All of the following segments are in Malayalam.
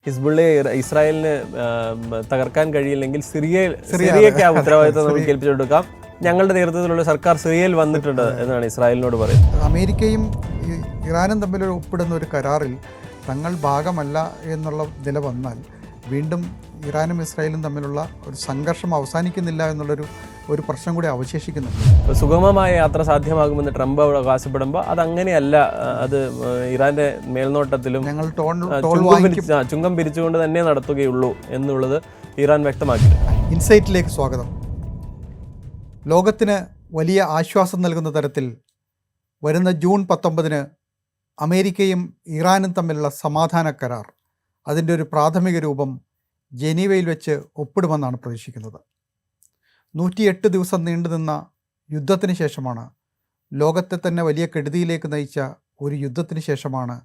ഹിസ്ബുള്ളയെ ഇസ്രായേലിന് തകർക്കാൻ കഴിയില്ലെങ്കിൽ സിറിയയ്ക്ക് ആ ഉത്തരവാദിത്തം നമുക്ക് ഏൽപ്പിച്ചു കൊടുക്കാം. ഞങ്ങളുടെ നേതൃത്വത്തിലുള്ള സർക്കാർ സിറിയയിൽ വന്നിട്ടുണ്ട് എന്നാണ് ഇസ്രായേലിനോട് പറയുന്നത്. അമേരിക്കയും ഇറാനും തമ്മിൽ ഒപ്പിടുന്ന ഒരു കരാറിൽ തങ്ങൾ ഭാഗമല്ല എന്നുള്ള നില വന്നാൽ വീണ്ടും ഇറാനും ഇസ്രായേലും തമ്മിലുള്ള ഒരു സംഘർഷം അവസാനിക്കുന്നില്ല എന്നുള്ളൊരു പ്രശ്നം കൂടി അവശേഷിക്കുന്നുണ്ട്. സുഗമമായ യാത്ര സാധ്യമാകുമെന്ന് ട്രംപ് അവകാശപ്പെടുമ്പോൾ അതങ്ങനെയല്ല. അത് ഇറാന്റെ മേൽനോട്ടത്തിലും ഞങ്ങൾ ചുങ്കം പിരിച്ചുകൊണ്ട് തന്നെ നടത്തുകയുള്ളൂ എന്നുള്ളത് ഇറാൻ വ്യക്തമാക്കി. ഇൻസൈറ്റിലേക്ക് സ്വാഗതം. ലോകത്തിന് വലിയ ആശ്വാസം നൽകുന്ന തരത്തിൽ വരുന്ന ജൂൺ 19 അമേരിക്കയും ഇറാനും തമ്മിലുള്ള സമാധാന കരാർ, അതിൻ്റെ ഒരു പ്രാഥമിക രൂപം ജനീവയിൽ വെച്ച് ഒപ്പിടുമെന്നാണ് പ്രതീക്ഷിക്കുന്നത്. 108 ദിവസം നീണ്ടുനിന്ന യുദ്ധത്തിന് ശേഷമാണ്, ലോകത്തെ തന്നെ വലിയ കെടുതിയിലേക്ക് നയിച്ച ഒരു യുദ്ധത്തിന് ശേഷമാണ്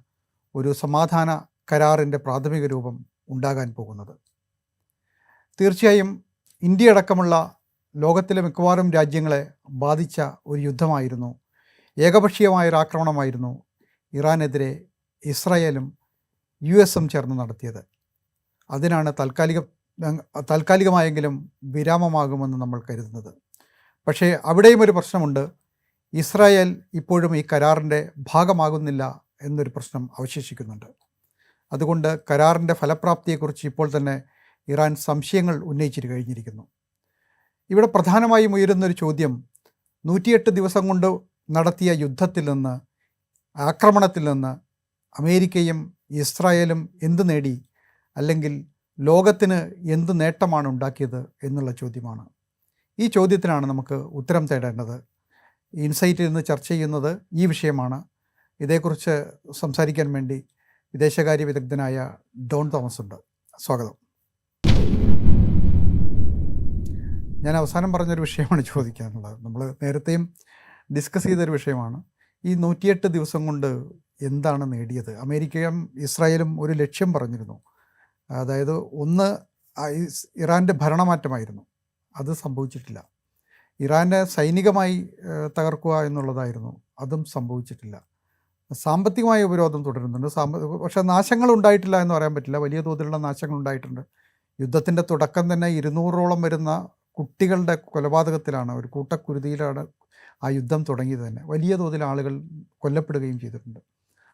ഒരു സമാധാന കരാറിൻ്റെ പ്രാഥമിക രൂപം ഉണ്ടാകാൻ പോകുന്നത്. തീർച്ചയായും ഇന്ത്യ അടക്കമുള്ള ലോകത്തിലെ മിക്കവാറും രാജ്യങ്ങളെ ബാധിച്ച ഒരു യുദ്ധമായിരുന്നു, ഏകപക്ഷീയമായൊരു ആക്രമണമായിരുന്നു ഇറാനെതിരെ ഇസ്രായേലും US-ഉം ചേർന്ന് നടത്തിയത്. അതിനാണ് താൽക്കാലികമായെങ്കിലും വിരാമമാകുമെന്ന് നമ്മൾ കരുതുന്നത്. പക്ഷേ അവിടെയും ഒരു പ്രശ്നമുണ്ട്. ഇസ്രായേൽ ഇപ്പോഴും ഈ കരാറിൻ്റെ ഭാഗമാകുന്നില്ല എന്നൊരു പ്രശ്നം അവശേഷിക്കുന്നുണ്ട്. അതുകൊണ്ട് കരാറിൻ്റെ ഫലപ്രാപ്തിയെക്കുറിച്ച് ഇപ്പോൾ തന്നെ ഇറാൻ സംശയങ്ങൾ ഉന്നയിച്ചിട്ട് കഴിഞ്ഞിരിക്കുന്നു. ഇവിടെ പ്രധാനമായും ഉയരുന്നൊരു ചോദ്യം, 108 ദിവസം കൊണ്ട് നടത്തിയ യുദ്ധത്തിൽ നിന്ന്, ആക്രമണത്തിൽ നിന്ന് അമേരിക്കയും ഇസ്രായേലും എന്ത് നേടി, അല്ലെങ്കിൽ ലോകത്തിന് എന്ത് നേട്ടമാണ് ഉണ്ടാക്കിയത് എന്നുള്ള ചോദ്യമാണ്. ഈ ചോദ്യത്തിനാണ് നമുക്ക് ഉത്തരം തേടേണ്ടത്. ഇൻസൈറ്റിൽ നിന്ന് ചർച്ച ചെയ്യുന്നത് ഈ വിഷയമാണ്. ഇതേക്കുറിച്ച് സംസാരിക്കാൻ വേണ്ടി വിദേശകാര്യ വിദഗ്ധനായ ഡോൺ തോമസ് ഉണ്ട്. സ്വാഗതം. ഞാൻ അവസാനം പറഞ്ഞൊരു വിഷയമാണ് ചോദിക്കാനുള്ളത്. നമ്മൾ നേരത്തെയും ഡിസ്കസ് ചെയ്തൊരു വിഷയമാണ്. ഈ 108 ദിവസം കൊണ്ട് എന്താണ് നേടിയത്? അമേരിക്കയും ഇസ്രായേലും ഒരു ലക്ഷ്യം പറഞ്ഞിരുന്നു. അതായത് ഒന്ന് ഇറാൻ്റെ ഭരണമാറ്റമായിരുന്നു. അത് സംഭവിച്ചിട്ടില്ല. ഇറാനെ സൈനികമായി തകർക്കുക എന്നുള്ളതായിരുന്നു. അതും സംഭവിച്ചിട്ടില്ല. സാമ്പത്തികമായ ഉപരോധം തുടരുന്നുണ്ട്. പക്ഷേ നാശങ്ങൾ ഉണ്ടായിട്ടില്ല എന്ന് പറയാൻ പറ്റില്ല. വലിയ തോതിലുള്ള നാശങ്ങൾ ഉണ്ടായിട്ടുണ്ട്. യുദ്ധത്തിൻ്റെ തുടക്കം തന്നെ 200ഓളം വരുന്ന കുട്ടികളുടെ കൊലപാതകത്തിലാണ്, ഒരു കൂട്ടക്കുരുതിയിലാണ് ആ യുദ്ധം തുടങ്ങിയത് തന്നെ. വലിയ തോതിൽ ആളുകൾ കൊല്ലപ്പെടുകയും ചെയ്തിട്ടുണ്ട്.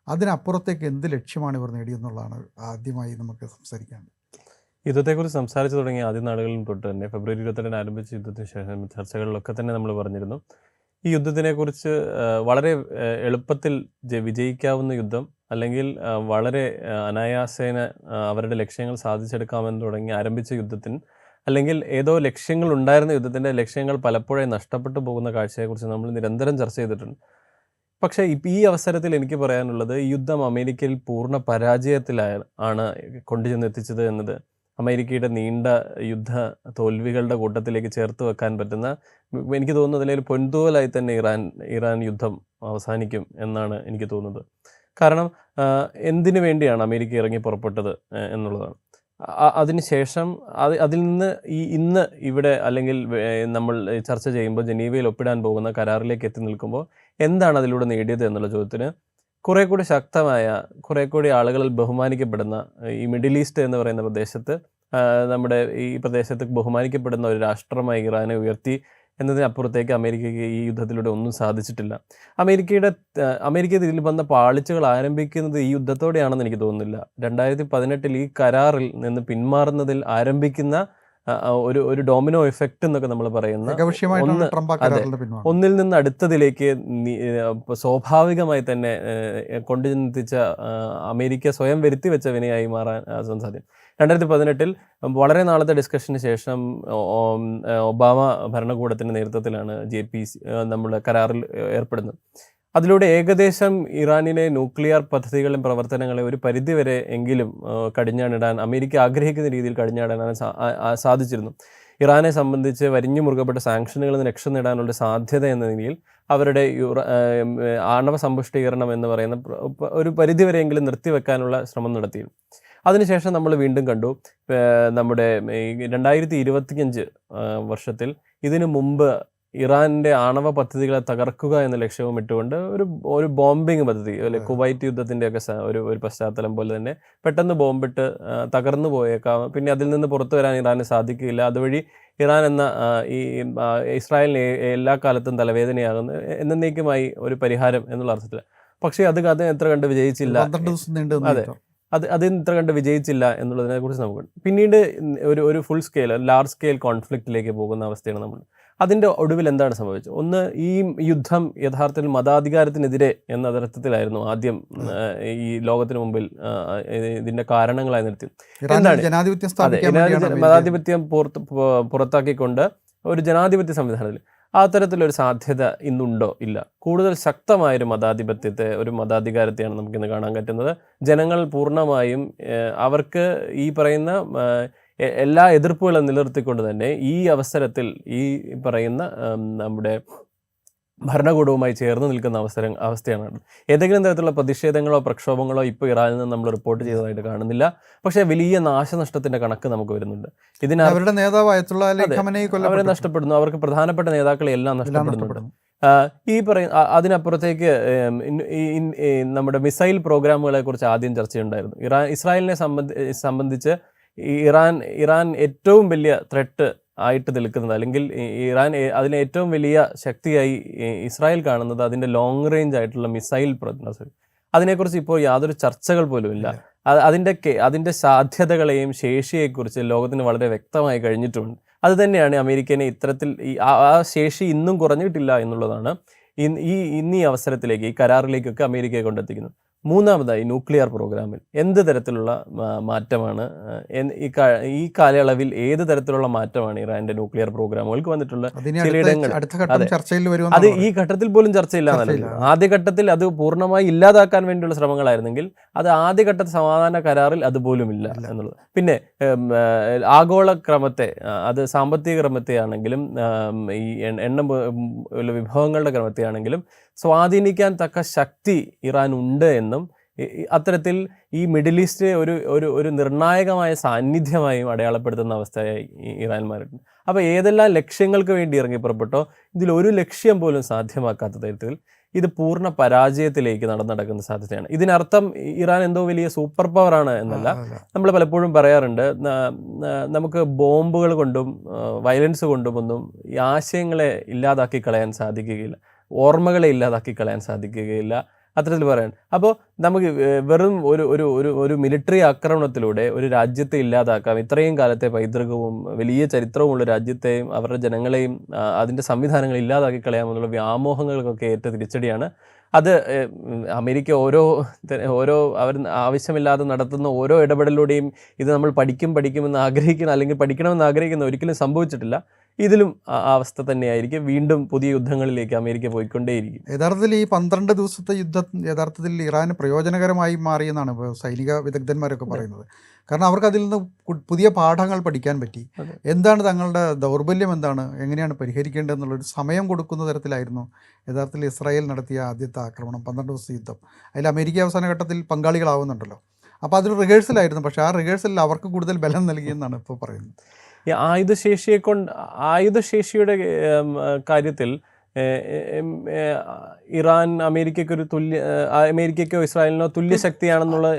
അതിനപ്പുറത്തേക്ക് എന്ത് ലക്ഷ്യമാണ് ഇവർ നേടിയെന്നുള്ളതാണ് ആദ്യമായി നമുക്ക് സംസാരിക്കാൻ. യുദ്ധത്തെക്കുറിച്ച് സംസാരിച്ചു തുടങ്ങിയ ആദ്യ നാളുകളിൽ തൊട്ട് തന്നെ ഫെബ്രുവരി 22 ആരംഭിച്ച യുദ്ധത്തിന് ശേഷം ചർച്ചകളിലൊക്കെ തന്നെ നമ്മൾ പറഞ്ഞിരുന്നു, ഈ യുദ്ധത്തിനെക്കുറിച്ച് വളരെ എളുപ്പത്തിൽ വിജയിക്കാവുന്ന യുദ്ധം, അല്ലെങ്കിൽ വളരെ അനായാസേന അവരുടെ ലക്ഷ്യങ്ങൾ സാധിച്ചെടുക്കാമെന്ന് തുടങ്ങി ആരംഭിച്ച യുദ്ധത്തിന്, അല്ലെങ്കിൽ ഏതോ ലക്ഷ്യങ്ങൾ ഉണ്ടായിരുന്ന യുദ്ധത്തിൻ്റെ ലക്ഷ്യങ്ങൾ പലപ്പോഴായി നഷ്ടപ്പെട്ടു പോകുന്ന കാഴ്ചയെക്കുറിച്ച് നമ്മൾ നിരന്തരം ചർച്ച ചെയ്തിട്ടുണ്ട്. പക്ഷേ ഈ അവസരത്തിൽ എനിക്ക് പറയാനുള്ളത്, ഈ യുദ്ധം അമേരിക്കയിൽ പൂർണ്ണ പരാജയത്തിലാണ് കൊണ്ടുചെന്നെത്തിച്ചത് എന്നത് അമേരിക്കയുടെ നീണ്ട യുദ്ധ തോൽവികളുടെ കൂട്ടത്തിലേക്ക് ചേർത്ത് വെക്കാൻ പറ്റുന്ന, എനിക്ക് തോന്നുന്നത് അതിലൊരു പൊൻതൂവലായി തന്നെ ഇറാൻ യുദ്ധം അവസാനിക്കും എന്നാണ് എനിക്ക് തോന്നുന്നത്. കാരണം എന്തിനു വേണ്ടിയാണ് അമേരിക്ക ഇറങ്ങി പുറപ്പെട്ടത് എന്നുള്ളതാണ്. അതിനുശേഷം അതിൽ നിന്ന് ഇന്ന് ഇവിടെ, അല്ലെങ്കിൽ നമ്മൾ ചർച്ച ചെയ്യുമ്പോൾ ജനീവയിൽ ഒപ്പിടാൻ പോകുന്ന കരാറിലേക്ക് എത്തി നിൽക്കുമ്പോൾ എന്താണ് അതിലൂടെ നേടിയത് എന്നുള്ള ചോദ്യത്തിന് കുറേ കൂടി ശക്തമായ, കുറേ കൂടി ആളുകളിൽ ബഹുമാനിക്കപ്പെടുന്ന, ഈ മിഡിൽ ഈസ്റ്റ് എന്ന് പറയുന്ന പ്രദേശത്ത്, നമ്മുടെ ഈ പ്രദേശത്ത് ബഹുമാനിക്കപ്പെടുന്ന ഒരു രാഷ്ട്രമായി ഇറാനെ ഉയർത്തി എന്നതിനപ്പുറത്തേക്ക് അമേരിക്കയ്ക്ക് ഈ യുദ്ധത്തിലൂടെ ഒന്നും സാധിച്ചിട്ടില്ല. അമേരിക്ക ഇതിൽ വന്ന പാളിച്ചകൾ ആരംഭിക്കുന്നത് ഈ യുദ്ധത്തോടെയാണെന്ന് എനിക്ക് തോന്നുന്നില്ല. 2018 ഈ കരാറിൽ നിന്ന് പിന്മാറുന്നതിൽ ആരംഭിക്കുന്ന ഒരു ഡോമിനോ എഫക്റ്റ് എന്നൊക്കെ നമ്മൾ പറയുന്ന ഒന്നിൽ നിന്ന് അടുത്തതിലേക്ക് സ്വാഭാവികമായി തന്നെ കൊണ്ടുചെന്നെത്തിച്ച അമേരിക്ക സ്വയം വരുത്തി വെച്ച വിനയായി മാറാൻ സാധ്യം. 2018 വളരെ നാളത്തെ ഡിസ്കഷന് ശേഷം ഒബാമ ഭരണകൂടത്തിൻ്റെ നേതൃത്വത്തിലാണ് JPC നമ്മൾ കരാറിൽ ഏർപ്പെടുന്നത്. അതിലൂടെ ഏകദേശം ഇറാനിലെ ന്യൂക്ലിയർ പദ്ധതികളും പ്രവർത്തനങ്ങളെ ഒരു പരിധിവരെ എങ്കിലും കടിഞ്ഞാണിടാൻ, അമേരിക്ക ആഗ്രഹിക്കുന്ന രീതിയിൽ കടിഞ്ഞാടാൻ സാധിച്ചിരുന്നു. ഇറാനെ സംബന്ധിച്ച് വരിഞ്ഞു മുറുകപ്പെട്ട സാങ്ഷനുകളിൽ നിന്ന് രക്ഷ നേടാനുള്ള സാധ്യത എന്ന നിലയിൽ അവരുടെ ആണവ സമ്പുഷ്ടീകരണം എന്ന് പറയുന്ന ഒരു പരിധിവരെയെങ്കിലും നിർത്തിവെക്കാനുള്ള ശ്രമം നടത്തിയിരുന്നു. അതിനുശേഷം നമ്മൾ വീണ്ടും കണ്ടു, നമ്മുടെ 2025 വർഷത്തിൽ ഇതിനു മുമ്പ് ഇറാൻ്റെ ആണവ പദ്ധതികളെ തകർക്കുക എന്ന ലക്ഷ്യവും ഇട്ടുകൊണ്ട് ഒരു ബോംബിങ് പദ്ധതി, അല്ലെ കുവൈറ്റ് യുദ്ധത്തിൻ്റെയൊക്കെ ഒരു പശ്ചാത്തലം പോലെ തന്നെ പെട്ടെന്ന് ബോംബിട്ട് തകർന്നു പോയേക്കാം. പിന്നെ അതിൽ നിന്ന് പുറത്തു വരാൻ ഇറാന് സാധിക്കില്ല. അതുവഴി ഇറാൻ എന്ന ഈ ഇസ്രായേലിന് എല്ലാ കാലത്തും തലവേദനയാകുന്ന എന്നേക്കുമായി ഒരു പരിഹാരം എന്നുള്ള അർത്ഥത്തിൽ. പക്ഷേ അത് എത്ര കണ്ട് വിജയിച്ചില്ല. 12 ദിവസം നീണ്ടു അതെ, അത് ഇത്ര കണ്ട് വിജയിച്ചില്ല എന്നുള്ളതിനെ കുറിച്ച് നമുക്ക് പിന്നീട് ഒരു ഫുൾ സ്കെയിൽ ലാർജ് സ്കെയിൽ കോൺഫ്ലിക്റ്റിലേക്ക് പോകുന്ന അവസ്ഥയാണ് നമ്മൾ. അതിൻ്റെ ഒടുവിൽ എന്താണ് സംഭവിച്ചത്? ഒന്ന്, ഈ യുദ്ധം യഥാർത്ഥത്തിൽ മതാധികാരത്തിനെതിരെ എന്ന അർത്ഥത്തിലായിരുന്നു ആദ്യം ഈ ലോകത്തിന് മുമ്പിൽ ഇതിന്റെ കാരണങ്ങളായി നിർത്തി. എന്താണ് മതാധിപത്യം പുറത്താക്കിക്കൊണ്ട് ഒരു ജനാധിപത്യ സംവിധാനത്തിൽ ആ തരത്തിലൊരു സാധ്യത ഇന്നുണ്ടോ? ഇല്ല. കൂടുതൽ ശക്തമായൊരു മതാധിപത്യത്തെ, ഒരു മതാധികാരത്തെയാണ് നമുക്കിന്ന് കാണാൻ പറ്റുന്നത്. ജനങ്ങൾ പൂർണ്ണമായും അവർക്ക് ഈ പറയുന്ന എല്ലാ എതിർപ്പുകളും നിലനിർത്തിക്കൊണ്ട് തന്നെ ഈ അവസരത്തിൽ ഈ പറയുന്ന നമ്മുടെ ഭരണകൂടവുമായി ചേർന്ന് നിൽക്കുന്ന അവസ്ഥയാണ്. ഏതെങ്കിലും തരത്തിലുള്ള പ്രതിഷേധങ്ങളോ പ്രക്ഷോഭങ്ങളോ ഇപ്പോൾ ഇറാനിൽ നിന്ന് നമ്മൾ റിപ്പോർട്ട് ചെയ്തതായിട്ട് കാണുന്നില്ല. പക്ഷേ വലിയ നാശനഷ്ടത്തിന്റെ കണക്ക് നമുക്ക് വരുന്നുണ്ട്. അവരുടെ നേതാവായ അവരെ നഷ്ടപ്പെടുന്നു, അവർക്ക് പ്രധാനപ്പെട്ട നേതാക്കളെ എല്ലാം നഷ്ടപ്പെടുന്നുണ്ട്. ഈ അതിനപ്പുറത്തേക്ക് നമ്മുടെ മിസൈൽ പ്രോഗ്രാമുകളെ കുറിച്ച് ആദ്യം ചർച്ചയുണ്ടായിരുന്നു. ഇസ്രായേലിനെ സംബന്ധിച്ച് ഇറാൻ ഏറ്റവും വലിയ ത്രെട്ട് ആയിട്ട് നിൽക്കുന്നത്, അല്ലെങ്കിൽ ഇറാൻ അതിനെ ഏറ്റവും വലിയ ശക്തിയായി ഇസ്രായേൽ കാണുന്നത് അതിൻ്റെ ലോങ് റേഞ്ച് ആയിട്ടുള്ള മിസൈൽ അതിനെക്കുറിച്ച് ഇപ്പോൾ യാതൊരു ചർച്ചകൾ പോലും ഇല്ല. അതിൻ്റെ സാധ്യതകളെയും ശേഷിയെക്കുറിച്ച് ലോകത്തിന് വളരെ വ്യക്തമായി കഴിഞ്ഞിട്ടുണ്ട്. അത് തന്നെയാണ് അമേരിക്കനെ ഇത്തരത്തിൽ ആ ശേഷി ഇന്നും കുറഞ്ഞിട്ടില്ല എന്നുള്ളതാണ് ഇന്ന് ഈ അവസരത്തിലേക്ക്, ഈ കരാറിലേക്കൊക്കെ അമേരിക്കയെ കൊണ്ടെത്തിക്കുന്നത്. മൂന്നാമതായി ന്യൂക്ലിയർ പ്രോഗ്രാമിൽ എന്ത് തരത്തിലുള്ള മാറ്റമാണ് ഈ കാലയളവിൽ ഏത് തരത്തിലുള്ള മാറ്റമാണ് ഇറാന്റെ ന്യൂക്ലിയർ പ്രോഗ്രാമുകൾക്ക് വന്നിട്ടുള്ളത്? ചിലയിടങ്ങൾ അത് ഈ ഘട്ടത്തിൽ പോലും ചർച്ചയില്ല. ആദ്യഘട്ടത്തിൽ അത് പൂർണ്ണമായി ഇല്ലാതാക്കാൻ വേണ്ടിയുള്ള ശ്രമങ്ങളായിരുന്നെങ്കിൽ അത് ആദ്യഘട്ടത്തിൽ സമാധാന കരാറിൽ അതുപോലും ഇല്ല എന്നുള്ളത്. പിന്നെ ആഗോള ക്രമത്തെ, അത് സാമ്പത്തിക ക്രമത്തെ ആണെങ്കിലും ഈ എണ്ണ വിഭവങ്ങളുടെ ക്രമത്തെ ആണെങ്കിലും സ്വാധീനിക്കാൻ തക്ക ശക്തി ഇറാൻ ഉണ്ട് എന്നും അത്തരത്തിൽ ഈ മിഡിൽ ഈസ്റ്റ് ഒരു നിർണായകമായ സാന്നിധ്യമായും അടയാളപ്പെടുത്തുന്ന അവസ്ഥയായി ഇറാൻ മാറിയിട്ടുണ്ട്. അപ്പോൾ ഏതെല്ലാം ലക്ഷ്യങ്ങൾക്ക് വേണ്ടി ഇറങ്ങി പുറപ്പെട്ടോ ഇതിലൊരു ലക്ഷ്യം പോലും സാധ്യമാക്കാത്ത തരത്തിൽ ഇത് പൂർണ്ണ പരാജയത്തിലേക്ക് നടക്കുന്ന സാധ്യതയാണ്. ഇതിനർത്ഥം ഇറാൻ എന്തോ വലിയ സൂപ്പർ പവർ ആണ് എന്നല്ല. നമ്മൾ പലപ്പോഴും പറയാറുണ്ട്, നമുക്ക് ബോംബുകൾ കൊണ്ടും വയലൻസ് കൊണ്ടുമൊന്നും ഈ ആശയങ്ങളെ ഇല്ലാതാക്കി കളയാൻ സാധിക്കുകയില്ല, ഓർമ്മകളെ ഇല്ലാതാക്കി കളയാൻ സാധിക്കുകയില്ല, അത്തരത്തിൽ പറയാൻ. അപ്പോൾ നമുക്ക് വെറും ഒരു മിലിറ്ററി ആക്രമണത്തിലൂടെ ഒരു രാജ്യത്തെ ഇല്ലാതാക്കാം. ഇത്രയും കാലത്തെ പൈതൃകവും വലിയ ചരിത്രവുമുള്ള രാജ്യത്തെയും അവരുടെ ജനങ്ങളെയും അതിൻ്റെ സംവിധാനങ്ങൾ ഇല്ലാതാക്കി കളയാമെന്നുള്ള വ്യാമോഹങ്ങൾക്കൊക്കെ ഏറ്റ തിരിച്ചടിയാണ്. അത് അമേരിക്ക ഓരോ അവർ ആവശ്യമില്ലാതെ നടത്തുന്ന ഓരോ ഇടപെടലിലൂടെയും ഇത് നമ്മൾ പഠിക്കുമെന്ന് ആഗ്രഹിക്കുന്ന, അല്ലെങ്കിൽ പഠിക്കണമെന്ന് ആഗ്രഹിക്കുന്ന ഒരിക്കലും സംഭവിച്ചിട്ടില്ല. ഇതിലും അവസ്ഥ തന്നെയായിരിക്കും. വീണ്ടും പുതിയ യുദ്ധങ്ങളിലേക്ക് അമേരിക്ക പോയിക്കൊണ്ടേയിരിക്കും. യഥാർത്ഥത്തിൽ ഈ 12 ദിവസത്തെ യുദ്ധം യഥാർത്ഥത്തിൽ ഇറാന് പ്രയോജനകരമായി മാറിയെന്നാണ് സൈനിക വിദഗ്ധന്മാരൊക്കെ പറയുന്നത്. കാരണം അവർക്ക് അതിൽ നിന്ന് പുതിയ പാഠങ്ങൾ പഠിക്കാൻ പറ്റി. എന്താണ് തങ്ങളുടെ ദൗർബല്യം, എന്താണ്, എങ്ങനെയാണ് പരിഹരിക്കേണ്ടതെന്നുള്ളൊരു സമയം കൊടുക്കുന്ന തരത്തിലായിരുന്നു യഥാർത്ഥത്തിൽ ഇസ്രായേൽ നടത്തിയ ആദ്യത്തെ ആക്രമണം, 12 ദിവസത്തെ യുദ്ധം. അതിൽ അമേരിക്ക അവസാന ഘട്ടത്തിൽ പങ്കാളികളാവുന്നുണ്ടല്ലോ. അപ്പോൾ അതൊരു റിഹേഴ്സലായിരുന്നു. പക്ഷേ ആ റിഹേഴ്സലിൽ അവർക്ക് കൂടുതൽ ബലം നൽകിയെന്നാണ് ഇപ്പോൾ പറയുന്നത്. ഈ ആയുധശേഷിയുടെ കാര്യത്തിൽ ഇറാൻ അമേരിക്കയ്ക്കോ ഇസ്രായേലിനോ തുല്യ ശക്തിയാണെന്നുള്ള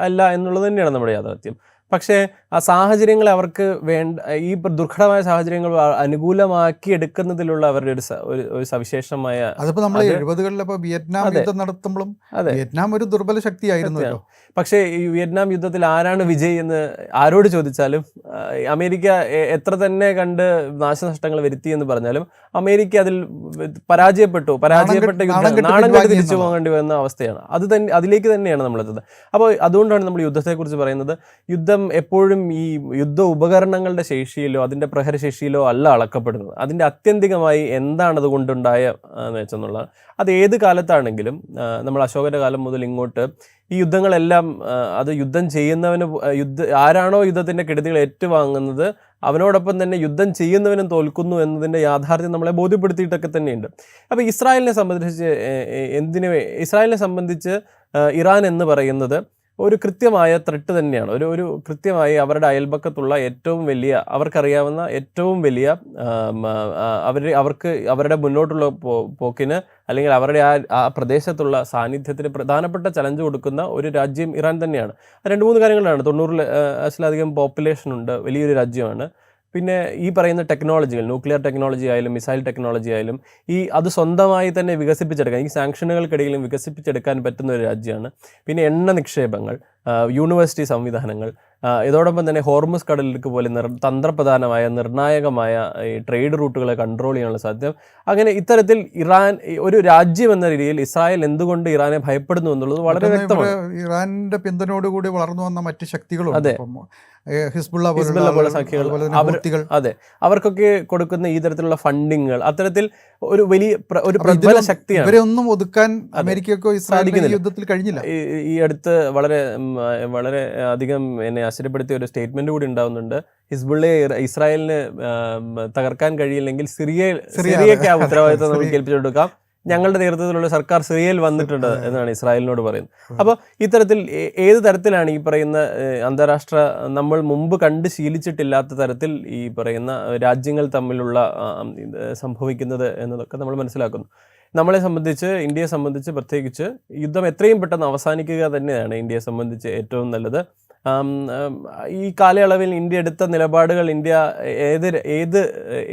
അല്ല എന്നുള്ളത് തന്നെയാണ് നമ്മുടെ യാഥാർത്ഥ്യം. പക്ഷേ ആ സാഹചര്യങ്ങളെ അവർക്ക് ഈ ദുർഘടമായ സാഹചര്യങ്ങൾ അനുകൂലമാക്കി എടുക്കുന്നതിലുള്ള അവരുടെ ഒരു സവിശേഷമായ, അതിപ്പോൾ നമ്മൾ 70-കളിൽ വിയറ്റ്നാം യുദ്ധം നടത്തുമ്പോഴും വിയറ്റ്നാം ഒരു ദുർബല ശക്തിയായിരുന്നു. പക്ഷേ ഈ വിയറ്റ്നാം യുദ്ധത്തിൽ ആരാണ് വിജയ് എന്ന് ആരോട് ചോദിച്ചാലും, അമേരിക്ക എത്ര തന്നെ കണ്ട് നാശനഷ്ടങ്ങൾ വരുത്തി എന്ന് പറഞ്ഞാലും അമേരിക്ക അതിൽ പരാജയപ്പെട്ട യുദ്ധം നാണം കെട്ട് തിരിച്ചു പോകേണ്ടി വന്ന അവസ്ഥയാണ്. അതിലേക്ക് തന്നെയാണ് നമ്മളെത്തുന്നത്. അപ്പോൾ അതുകൊണ്ടാണ് നമ്മൾ യുദ്ധത്തെക്കുറിച്ച് പറയുന്നത്. യുദ്ധം എപ്പോഴും ഈ യുദ്ധ ഉപകരണങ്ങളുടെ ശേഷിയിലോ അതിൻ്റെ പ്രഹരശേഷിയിലോ അല്ല അളക്കപ്പെടുന്നത്. അതിൻ്റെ ആത്യന്തികമായി എന്താണ് അതുകൊണ്ടുണ്ടായ വെച്ചെന്നുള്ളത്. അത് ഏത് കാലത്താണെങ്കിലും, നമ്മൾ അശോകൻ്റെ കാലം മുതൽ ഇങ്ങോട്ട് ഈ യുദ്ധങ്ങളെല്ലാം അത് യുദ്ധം ചെയ്യുന്നവന് ആരാണോ യുദ്ധത്തിൻ്റെ കെടുതികൾ ഏറ്റുവാങ്ങുന്നത് അവനോടൊപ്പം തന്നെ യുദ്ധം ചെയ്യുന്നവനും തോൽക്കുന്നു എന്നതിൻ്റെ യാഥാർത്ഥ്യം നമ്മളെ ബോധ്യപ്പെടുത്തിയിട്ടൊക്കെ തന്നെയുണ്ട്. അപ്പോൾ ഇസ്രായേലിനെ സംബന്ധിച്ച് ഇറാൻ എന്ന് പറയുന്നത് ഒരു കൃത്യമായ ത്രെട്ട് തന്നെയാണ്. ഒരു കൃത്യമായി അവരുടെ അയൽപക്കത്തുള്ള ഏറ്റവും വലിയ അവർക്കറിയാവുന്ന ഏറ്റവും വലിയ അവർക്ക് അവരുടെ മുന്നോട്ടുള്ള പോക്കിന് അല്ലെങ്കിൽ അവരുടെ ആ പ്രദേശത്തുള്ള സാന്നിധ്യത്തിന് പ്രധാനപ്പെട്ട ചലഞ്ച് കൊടുക്കുന്ന ഒരു രാജ്യം ഇറാൻ തന്നെയാണ്. 2-3 കാര്യങ്ങളാണ്. 90,000-ലധികം പോപ്പുലേഷൻ ഉണ്ട്, വലിയൊരു രാജ്യമാണ്. പിന്നെ ഈ പറയുന്ന ടെക്നോളജികൾ, ന്യൂക്ലിയർ ടെക്നോളജി ആയാലും മിസൈൽ ടെക്നോളജി ആയാലും അത് സ്വന്തമായി തന്നെ വികസിപ്പിച്ചെടുക്കാൻ, ഈ സാങ്ഷനുകൾക്കിടയിലും വികസിപ്പിച്ചെടുക്കാൻ പറ്റുന്ന ഒരു രാജ്യമാണ്. പിന്നെ എണ്ണ നിക്ഷേപങ്ങൾ, യൂണിവേഴ്സിറ്റി സംവിധാനങ്ങൾ, ഇതോടൊപ്പം തന്നെ ഹോർമുസ് കടലിലേക്ക് പോലെ തന്ത്രപ്രധാനമായ നിർണായകമായ ഈ ട്രേഡ് റൂട്ടുകളെ കൺട്രോൾ ചെയ്യാനുള്ള സാധ്യത. അങ്ങനെ ഇത്തരത്തിൽ ഇറാൻ ഒരു രാജ്യം എന്ന രീതിയിൽ ഇസ്രായേൽ എന്തുകൊണ്ട് ഇറാനെ ഭയപ്പെടുന്നു എന്നുള്ളത് വളരെ വ്യക്തമാണ്. ഇറാന്റെ പിന്തുണയോടുകൂടി വളർന്നു വന്ന മറ്റ് ശക്തികളും, അതെ, ഹിസ്ബുള്ള പോലെ സഖ്യങ്ങൾ, അതെ, അവർക്കൊക്കെ കൊടുക്കുന്ന ഈ തരത്തിലുള്ള ഫണ്ടിങ്ങൾ അത്തരത്തിൽ ഒരു വലിയ ഒരു പ്രബല ശക്തിയാണ്. ഇവരെയൊന്നും ഒതുക്കാൻ അമേരിക്കക്കോ ഇസ്രായേലിനോ യുദ്ധത്തിൽ കഴിഞ്ഞില്ല. ഈ അടുത്ത് വളരെ അധികം എന്നെ ആശ്ചര്യപ്പെടുത്തിയ ഒരു സ്റ്റേറ്റ്മെന്റ് കൂടി ഉണ്ടാവുന്നുണ്ട്. ഹിസ്ബുള്ളയെ ഇസ്രായേലിന് തകർക്കാൻ കഴിയില്ലെങ്കിൽ സിറിയയ്ക്ക് ആ ഉത്തരവാദിത്വം നമുക്ക് ഏൽപ്പിച്ചു കൊടുക്കാം, ഞങ്ങളുടെ നേതൃത്വത്തിലുള്ള സർക്കാർ സിറിയയിൽ വന്നിട്ടുണ്ട് എന്നാണ് ഇസ്രായേലിനോട് പറയുന്നത്. അപ്പോൾ ഇത്തരത്തിൽ ഏത് തരത്തിലാണ് ഈ പറയുന്ന അന്താരാഷ്ട്ര നമ്മൾ മുമ്പ് കണ്ട് ശീലിച്ചിട്ടില്ലാത്ത തരത്തിൽ ഈ പറയുന്ന രാജ്യങ്ങൾ തമ്മിലുള്ള സംഭവിക്കുന്നത് എന്നതൊക്കെ നമ്മൾ മനസ്സിലാക്കുന്നു. നമ്മളെ സംബന്ധിച്ച്, ഇന്ത്യയെ സംബന്ധിച്ച് പ്രത്യേകിച്ച് യുദ്ധം എത്രയും പെട്ടെന്ന് അവസാനിക്കുക തന്നെയാണ് ഇന്ത്യയെ സംബന്ധിച്ച് ഏറ്റവും നല്ലത്. ഈ കാലയളവിൽ ഇന്ത്യ എടുത്ത നിലപാടുകൾ, ഇന്ത്യ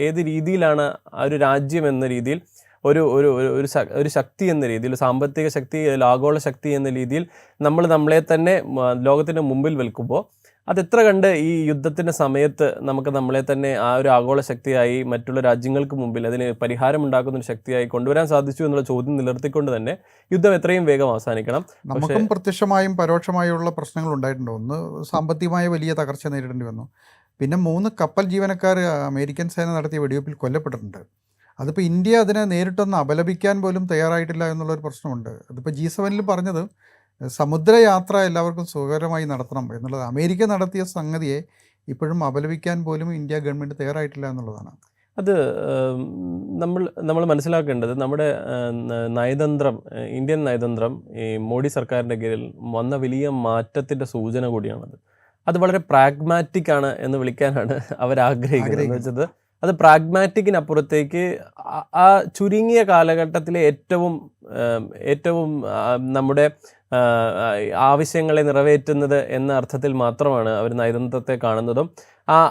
ഏത് രീതിയിലാണ് ആ ഒരു രാജ്യം എന്ന രീതിയിൽ ഒരു ശക്തി എന്ന രീതിയിൽ, സാമ്പത്തിക ശക്തി, ആഗോള ശക്തി എന്ന രീതിയിൽ നമ്മളെ തന്നെ ലോകത്തിൻ്റെ മുമ്പിൽ വെൽക്കുമ്പോൾ അതെത്ര കണ്ട് ഈ യുദ്ധത്തിൻ്റെ സമയത്ത് നമുക്ക് നമ്മളെ തന്നെ ആ ഒരു ആഗോള ശക്തിയായി മറ്റുള്ള രാജ്യങ്ങൾക്ക് മുമ്പിൽ അതിന് പരിഹാരമുണ്ടാക്കുന്ന ഒരു ശക്തിയായി കൊണ്ടുവരാൻ സാധിച്ചു എന്നുള്ള ചോദ്യം നിലനിർത്തിക്കൊണ്ട് തന്നെ യുദ്ധം എത്രയും വേഗം അവസാനിക്കണം. നമുക്കും പ്രത്യക്ഷമായും പരോക്ഷമായുള്ള പ്രശ്നങ്ങൾ ഉണ്ടായിട്ടുണ്ട്. ഒന്ന്, സാമ്പത്തികമായ വലിയ തകർച്ച നേരിടേണ്ടി വന്നു. പിന്നെ 3 കപ്പൽ ജീവനക്കാർ അമേരിക്കൻ സേന നടത്തിയ വെടിവെപ്പിൽ കൊല്ലപ്പെട്ടിട്ടുണ്ട്. അതിപ്പോൾ ഇന്ത്യ അതിനെ നേരിട്ടൊന്ന് അപലപിക്കാൻ പോലും തയ്യാറായിട്ടില്ല എന്നുള്ളൊരു പ്രശ്നമുണ്ട്. അതിപ്പോൾ G7 പറഞ്ഞത് സമുദ്രയാത്ര എല്ലാവർക്കും സുഖകരമായി നടത്തണം എന്നുള്ളത്. അമേരിക്ക നടത്തിയ സംഗതിയെ ഇപ്പോഴും അപലപിക്കാൻ പോലും ഇന്ത്യ ഗവൺമെൻറ് തയ്യാറായിട്ടില്ല എന്നുള്ളതാണ്. അത് നമ്മൾ മനസ്സിലാക്കേണ്ടത് നമ്മുടെ നയതന്ത്രം, ഇന്ത്യൻ നയതന്ത്രം ഈ മോഡി സർക്കാരിൻ്റെ കീഴിൽ വന്ന വലിയ മാറ്റത്തിൻ്റെ സൂചന കൂടിയാണത്. അത് വളരെ പ്രാഗ്മാറ്റിക് ആണ് എന്ന് വിളിക്കാനാണ് അവരാഗ്രഹിക്കുന്നത്. എന്ന് വെച്ചത് അത് പ്രാഗ്മാറ്റിക്കിനപ്പുറത്തേക്ക് ആ ചുരുങ്ങിയ കാലഘട്ടത്തിലെ ഏറ്റവും നമ്മുടെ ആവശ്യങ്ങളെ നിറവേറ്റുന്നത് എന്ന അർത്ഥത്തിൽ മാത്രമാണ് അവർ നയതന്ത്രത്തെ കാണുന്നതും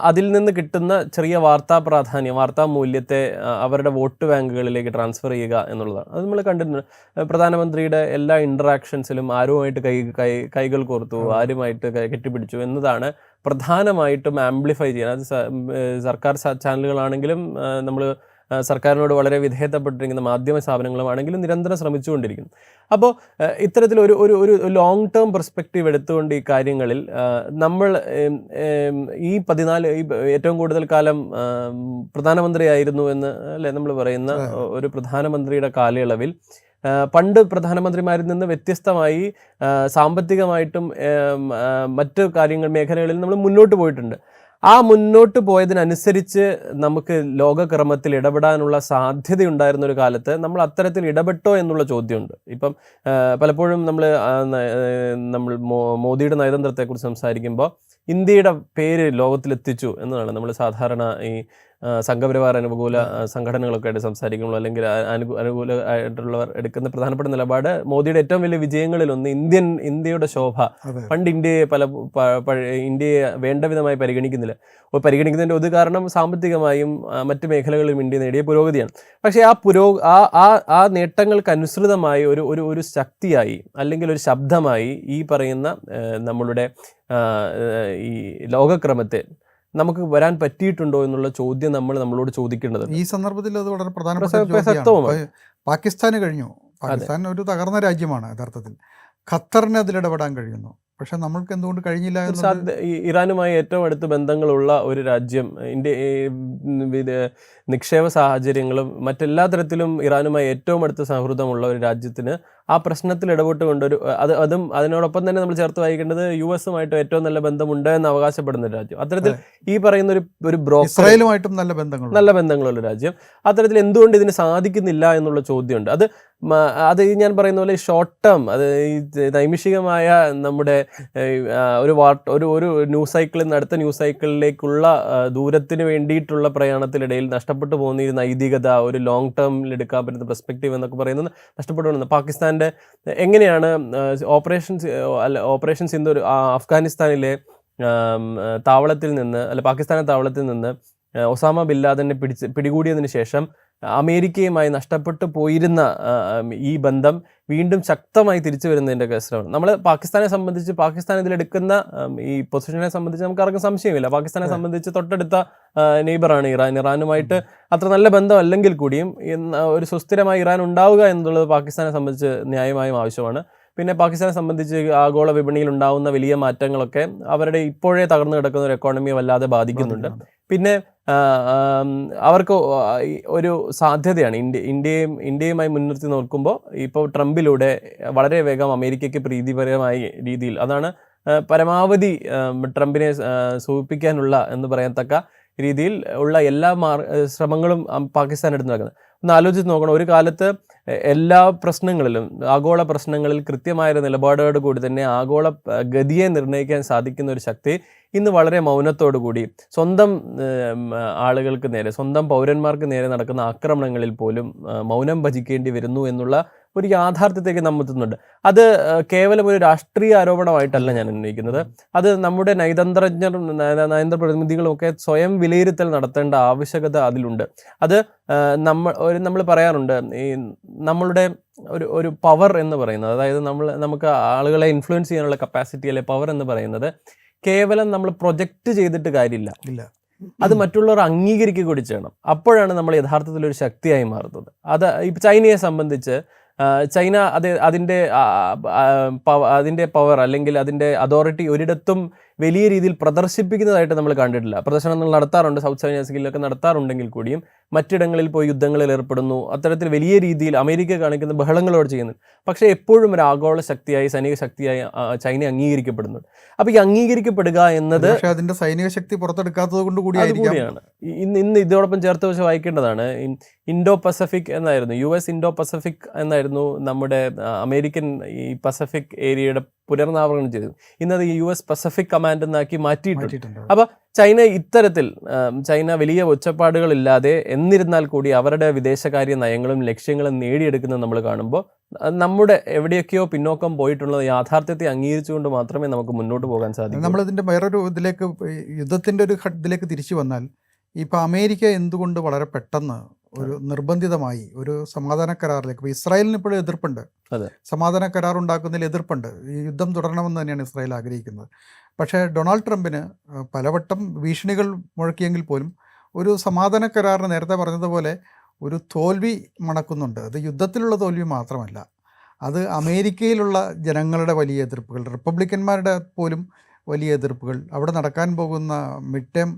അതിൽ നിന്ന് കിട്ടുന്ന ചെറിയ വാർത്താ മൂല്യത്തെ അവരുടെ വോട്ട് ബാങ്കുകളിലേക്ക് ട്രാൻസ്ഫർ ചെയ്യുക എന്നുള്ളതാണ്. അത് നമ്മൾ കണ്ടിട്ടുണ്ട്. പ്രധാനമന്ത്രിയുടെ എല്ലാ ഇൻട്രാക്ഷൻസിലും ആരുമായിട്ട് കൈകൾ കോർത്തു, ആരുമായിട്ട് കെട്ടിപ്പിടിച്ചു എന്നതാണ് പ്രധാനമായിട്ടും ആംപ്ലിഫൈ ചെയ്യാൻ. അത് സർക്കാർ ചാനലുകളാണെങ്കിലും നമ്മൾ സർക്കാരിനോട് വളരെ വിധേയപ്പെട്ടിരിക്കുന്ന മാധ്യമ സ്ഥാപനങ്ങളുമാണെങ്കിലും നിരന്തരം ശ്രമിച്ചുകൊണ്ടിരിക്കുന്നു. അപ്പോൾ ഇത്തരത്തിൽ ഒരു ലോങ് ടേം പെർസ്പെക്റ്റീവ് എടുത്തുകൊണ്ട് ഈ കാര്യങ്ങളിൽ നമ്മൾ ഈ ഏറ്റവും കൂടുതൽ കാലം പ്രധാനമന്ത്രിയായിരുന്നു എന്ന് അല്ലേ നമ്മൾ പറയുന്ന ഒരു പ്രധാനമന്ത്രിയുടെ കാലയളവിൽ പണ്ട് പ്രധാനമന്ത്രിമാരിൽ നിന്ന് വ്യത്യസ്തമായി സാമ്പത്തികമായിട്ടും മറ്റു മേഖലകളിൽ നമ്മൾ മുന്നോട്ട് പോയിട്ടുണ്ട്. ആ മുന്നോട്ട് പോയതിനനുസരിച്ച് നമുക്ക് ലോകക്രമത്തിൽ ഇടപെടാനുള്ള സാധ്യതയുണ്ടായിരുന്ന ഒരു കാലത്ത് നമ്മൾ അത്തരത്തിൽ ഇടപെട്ടോ എന്നുള്ള ചോദ്യമുണ്ട്. ഇപ്പം പലപ്പോഴും നമ്മൾ മോദിയുടെ നയതന്ത്രത്തെക്കുറിച്ച് സംസാരിക്കുമ്പോൾ ഇന്ത്യയുടെ പേര് ലോകത്തിലെത്തിച്ചു എന്നതാണ് നമ്മൾ സാധാരണ ഈ സംഘപരിവാർ അനുകൂല സംഘടനകളൊക്കെ ആയിട്ട് സംസാരിക്കുമ്പോൾ അല്ലെങ്കിൽ അനുകൂലമായിട്ടുള്ളവർ എടുക്കുന്ന പ്രധാനപ്പെട്ട നിലപാട് മോദിയുടെ ഏറ്റവും വലിയ വിജയങ്ങളിലൊന്ന് ഇന്ത്യയുടെ ശോഭ. പണ്ട് ഇന്ത്യയെ വേണ്ട വിധമായി പരിഗണിക്കുന്നതിൻ്റെ ഒരു കാരണം സാമ്പത്തികമായും മറ്റു മേഖലകളിലും ഇന്ത്യ നേടിയ പുരോഗതിയാണ്. പക്ഷേ ആ നേട്ടങ്ങൾക്ക് അനുസൃതമായി ഒരു ശക്തിയായി അല്ലെങ്കിൽ ഒരു ശബ്ദമായി ഈ പറയുന്ന നമ്മളുടെ ഈ ലോകക്രമത്തെ നമുക്ക് വരാൻ പറ്റിയിട്ടുണ്ടോ എന്നുള്ള ചോദ്യം നമ്മളോട് ചോദിക്കേണ്ടത് ഈ സന്ദർഭത്തിൽ. അത് വളരെ പ്രധാനപ്പെട്ട പാകിസ്ഥാന് കഴിഞ്ഞു. പാകിസ്ഥാൻ ഒരു തകർന്ന രാജ്യമാണ് യഥാർത്ഥത്തിൽ. ഖത്തറിന് അതിലിടപെടാൻ കഴിയുന്നു. പക്ഷെ നമ്മൾക്ക് എന്തുകൊണ്ട് കഴിഞ്ഞില്ല? ഇറാനുമായി ഏറ്റവും അടുത്ത ബന്ധങ്ങളുള്ള ഒരു രാജ്യം, നിക്ഷേപ സാഹചര്യങ്ങളും മറ്റെല്ലാ തരത്തിലും ഇറാനുമായി ഏറ്റവും അടുത്ത സൗഹൃദമുള്ള ഒരു രാജ്യത്തിന് ആ പ്രശ്നത്തിൽ ഇടപെട്ടുകൊണ്ടൊരു അതും അതിനോടൊപ്പം തന്നെ നമ്മൾ ചേർത്ത് വായിക്കേണ്ടത് US-ഉമായിട്ട് ഏറ്റവും നല്ല ബന്ധമുണ്ട് എന്ന് അവകാശപ്പെടുന്ന ഒരു രാജ്യം. അത്തരത്തിൽ ഈ പറയുന്ന ഒരു ബ്രോക്കർ, ഇസ്രായേലുമായിട്ടും നല്ല ബന്ധങ്ങളുള്ള രാജ്യം, അത്തരത്തിൽ എന്തുകൊണ്ട് ഇതിന് സാധിക്കുന്നില്ല എന്നുള്ള ചോദ്യമുണ്ട്. അത് ഞാൻ പറയുന്ന പോലെ ഷോർട്ട് ടേം, അത് ഈ നൈമിഷികമായ നമ്മുടെ ഒരു ന്യൂസ് സൈക്കിളിൽ നിന്ന് അടുത്ത ന്യൂസ് സൈക്കിളിലേക്കുള്ള ദൂരത്തിന് വേണ്ടിയിട്ടുള്ള പ്രയാണത്തിനിടയിൽ നഷ്ടപ്പെട്ടു പോകുന്ന ഈ നൈതികത, ഒരു ലോങ് ടേമിൽ എടുക്കാൻ പറ്റുന്ന പെർസ്പെക്റ്റീവ് എന്നൊക്കെ പറയുന്നത് നഷ്ടപ്പെട്ടു പോകുന്നത്. പാകിസ്ഥാൻ്റെ എങ്ങനെയാണ് ഓപ്പറേഷൻ സിന്ദൂർ അഫ്ഗാനിസ്ഥാനിലെ താവളത്തിൽ നിന്ന് പാകിസ്ഥാൻ താവളത്തിൽ നിന്ന് ഒസാമ ബിൻ ലാദനെ പിടികൂടിയതിന് ശേഷം അമേരിക്കയുമായി നഷ്ടപ്പെട്ടു പോയിരുന്ന ഈ ബന്ധം വീണ്ടും ശക്തമായി തിരിച്ചു വരുന്നതിൻ്റെ കേസിലാണ്. നമ്മൾ പാകിസ്ഥാനെ സംബന്ധിച്ച്, പാകിസ്ഥാൻ ഇതിലെടുക്കുന്ന ഈ പൊസിഷനെ സംബന്ധിച്ച് നമുക്ക് ആർക്കും സംശയമില്ല. പാകിസ്ഥാനെ സംബന്ധിച്ച് തൊട്ടടുത്ത നെയ്ബറാണ് ഇറാനുമായിട്ട് അത്ര നല്ല ബന്ധം അല്ലെങ്കിൽ കൂടിയും ഒരു സുസ്ഥിരമായ ഇറാൻ ഉണ്ടാവുക എന്നുള്ളത് പാകിസ്ഥാനെ സംബന്ധിച്ച് ന്യായമായും ആവശ്യമാണ്. പിന്നെ പാകിസ്ഥാനെ സംബന്ധിച്ച് ആഗോള വിപണിയിൽ ഉണ്ടാവുന്ന വലിയ മാറ്റങ്ങളൊക്കെ അവരുടെ ഇപ്പോഴേ തകർന്നു കിടക്കുന്ന ഒരു എക്കോണമിയെ വല്ലാതെ ബാധിക്കുന്നുണ്ട്. പിന്നെ അവർക്ക് ഒരു സാധ്യതയാണ് ഇന്ത്യയുമായി മുൻനിർത്തി നോക്കുമ്പോൾ ഇപ്പോൾ ട്രംപിലൂടെ വളരെ വേഗം അമേരിക്കയ്ക്ക് പ്രീതിപരമായ രീതിയിൽ, അതാണ് പരമാവധി ട്രംപിനെ സൂചിപ്പിക്കാനുള്ള എന്ന് പറയത്തക്ക രീതിയിൽ ഉള്ള എല്ലാ ശ്രമങ്ങളും പാകിസ്ഥാൻ എടുത്ത് നടക്കുന്നത്. ഒന്ന് ആലോചിച്ച് നോക്കണം, ഒരു കാലത്ത് എല്ലാ പ്രശ്നങ്ങളിലും, ആഗോള പ്രശ്നങ്ങളിൽ കൃത്യമായ നിലപാടോട് കൂടി തന്നെ ആഗോള ഗതിയെ നിർണ്ണയിക്കാൻ സാധിക്കുന്ന ഒരു ശക്തി ഇന്ന് വളരെ മൗനത്തോടു കൂടി സ്വന്തം ആളുകൾക്ക് നേരെ, സ്വന്തം പൗരന്മാർക്ക് നേരെ നടക്കുന്ന ആക്രമണങ്ങളിൽ പോലും മൗനം ഭജിക്കേണ്ടി വരുന്നു എന്നുള്ള ഒരു യാഥാർത്ഥ്യത്തേക്ക് നമ്മൾ എത്തുന്നുണ്ട്. അത് കേവലം ഒരു രാഷ്ട്രീയ ആരോപണമായിട്ടല്ല ഞാൻ ഉന്നയിക്കുന്നത്. അത് നമ്മുടെ നയതന്ത്ര പ്രതിനിധികളും ഒക്കെ സ്വയം വിലയിരുത്തൽ നടത്തേണ്ട ആവശ്യകത അതിലുണ്ട്. അത് നമ്മൾ പറയാറുണ്ട്, ഈ നമ്മളുടെ ഒരു പവർ എന്ന് പറയുന്നത്, അതായത് നമുക്ക് ആളുകളെ ഇൻഫ്ലുവൻസ് ചെയ്യാനുള്ള കപ്പാസിറ്റി അല്ലെ പവർ എന്ന് പറയുന്നത് കേവലം നമ്മൾ പ്രൊജക്റ്റ് ചെയ്തിട്ട് കാര്യമില്ല, അത് മറ്റുള്ളവർ അംഗീകരിക്കുക കൂടി ചെയ്യണം. അപ്പോഴാണ് നമ്മൾ യഥാർത്ഥത്തിൽ ഒരു ശക്തിയായി മാറുന്നത്. അത് ഇപ്പം ചൈനയെ സംബന്ധിച്ച് ചൈന അതിൻ്റെ പവർ അല്ലെങ്കിൽ അതിൻ്റെ അതോറിറ്റി ഒരിടത്തും വലിയ രീതിയിൽ പ്രദർശിപ്പിക്കുന്നതായിട്ട് നമ്മൾ കണ്ടിട്ടില്ല. പ്രദർശനങ്ങൾ നടത്താറുണ്ട്, സൗത്ത് ചൈന സീയിലൊക്കെ നടത്താറുണ്ടെങ്കിൽ കൂടിയും മറ്റിടങ്ങളിൽ പോയി യുദ്ധങ്ങളിൽ ഏർപ്പെടുന്നു, അത്തരത്തിൽ വലിയ രീതിയിൽ അമേരിക്ക കാണിക്കുന്ന ബഹളങ്ങളോട് ചെയ്യുന്നു. പക്ഷേ എപ്പോഴും ഒരു ആഗോള ശക്തിയായി, സൈനിക ശക്തിയായി ചൈന അംഗീകരിക്കപ്പെടുന്നുണ്ട്. അപ്പോൾ ഈ അംഗീകരിക്കപ്പെടുക എന്നത് അതിൻ്റെ സൈനിക ശക്തി പുറത്തെടുക്കാത്തത് കൊണ്ട് കൂടിയാണ്. ഇന്ന് ഇതോടൊപ്പം ചേർത്ത് വെച്ച് വായിക്കേണ്ടതാണ്. ഇൻഡോ പസഫിക് എന്നായിരുന്നു, US ഇൻഡോ പസഫിക് എന്നായിരുന്നു നമ്മുടെ അമേരിക്കൻ ഈ പസഫിക് ഏരിയയുടെ പുനർനാമകരണം ചെയ്തത്. ഇന്നത് US പസഫിക് കമാൻഡ് എന്നാക്കി മാറ്റിയിട്ടുണ്ട്. അപ്പോൾ ചൈന ഇത്തരത്തിൽ വലിയ ഒച്ചപ്പാടുകളില്ലാതെ എന്നിരുന്നാൽ കൂടി അവരുടെ വിദേശകാര്യ നയങ്ങളും ലക്ഷ്യങ്ങളും നേടിയെടുക്കുന്നത് നമ്മൾ കാണുമ്പോൾ നമ്മുടെ എവിടെയൊക്കെയോ പിന്നോക്കം പോയിട്ടുള്ളത് യാഥാർത്ഥ്യത്തെ അംഗീകരിച്ചുകൊണ്ട് മാത്രമേ നമുക്ക് മുന്നോട്ട് പോകാൻ സാധിക്കൂ. നമ്മളിതിൻ്റെ വേറൊരു ഇതിലേക്ക്, യുദ്ധത്തിൻ്റെ ഒരു ഇതിലേക്ക് തിരിച്ചു വന്നാൽ, ഇപ്പോൾ അമേരിക്ക എന്തുകൊണ്ട് വളരെ പെട്ടെന്ന് ഒരു നിർബന്ധിതമായി ഒരു സമാധാന കരാറിലേക്ക്, ഇപ്പോൾ ഇസ്രായേലിന് ഇപ്പോഴും എതിർപ്പുണ്ട്, സമാധാന കരാർ ഉണ്ടാക്കുന്നതിൽ എതിർപ്പുണ്ട്, ഈ യുദ്ധം തുടരണമെന്ന് തന്നെയാണ് ഇസ്രായേൽ ആഗ്രഹിക്കുന്നത്. പക്ഷേ ഡൊണാൾഡ് ട്രംപിന് പലവട്ടം ഭീഷണികൾ മുഴക്കിയെങ്കിൽ പോലും ഒരു സമാധാന കരാറിന് നേരത്തെ പറഞ്ഞതുപോലെ ഒരു തോൽവി മണക്കുന്നുണ്ട്. അത് യുദ്ധത്തിലുള്ള തോൽവി മാത്രമല്ല, അത് അമേരിക്കയിലുള്ള ജനങ്ങളുടെ വലിയ എതിർപ്പുകൾ, റിപ്പബ്ലിക്കന്മാരുടെ പോലും വലിയ എതിർപ്പുകൾ, അവിടെ നടക്കാൻ പോകുന്ന മിഡ് ടേം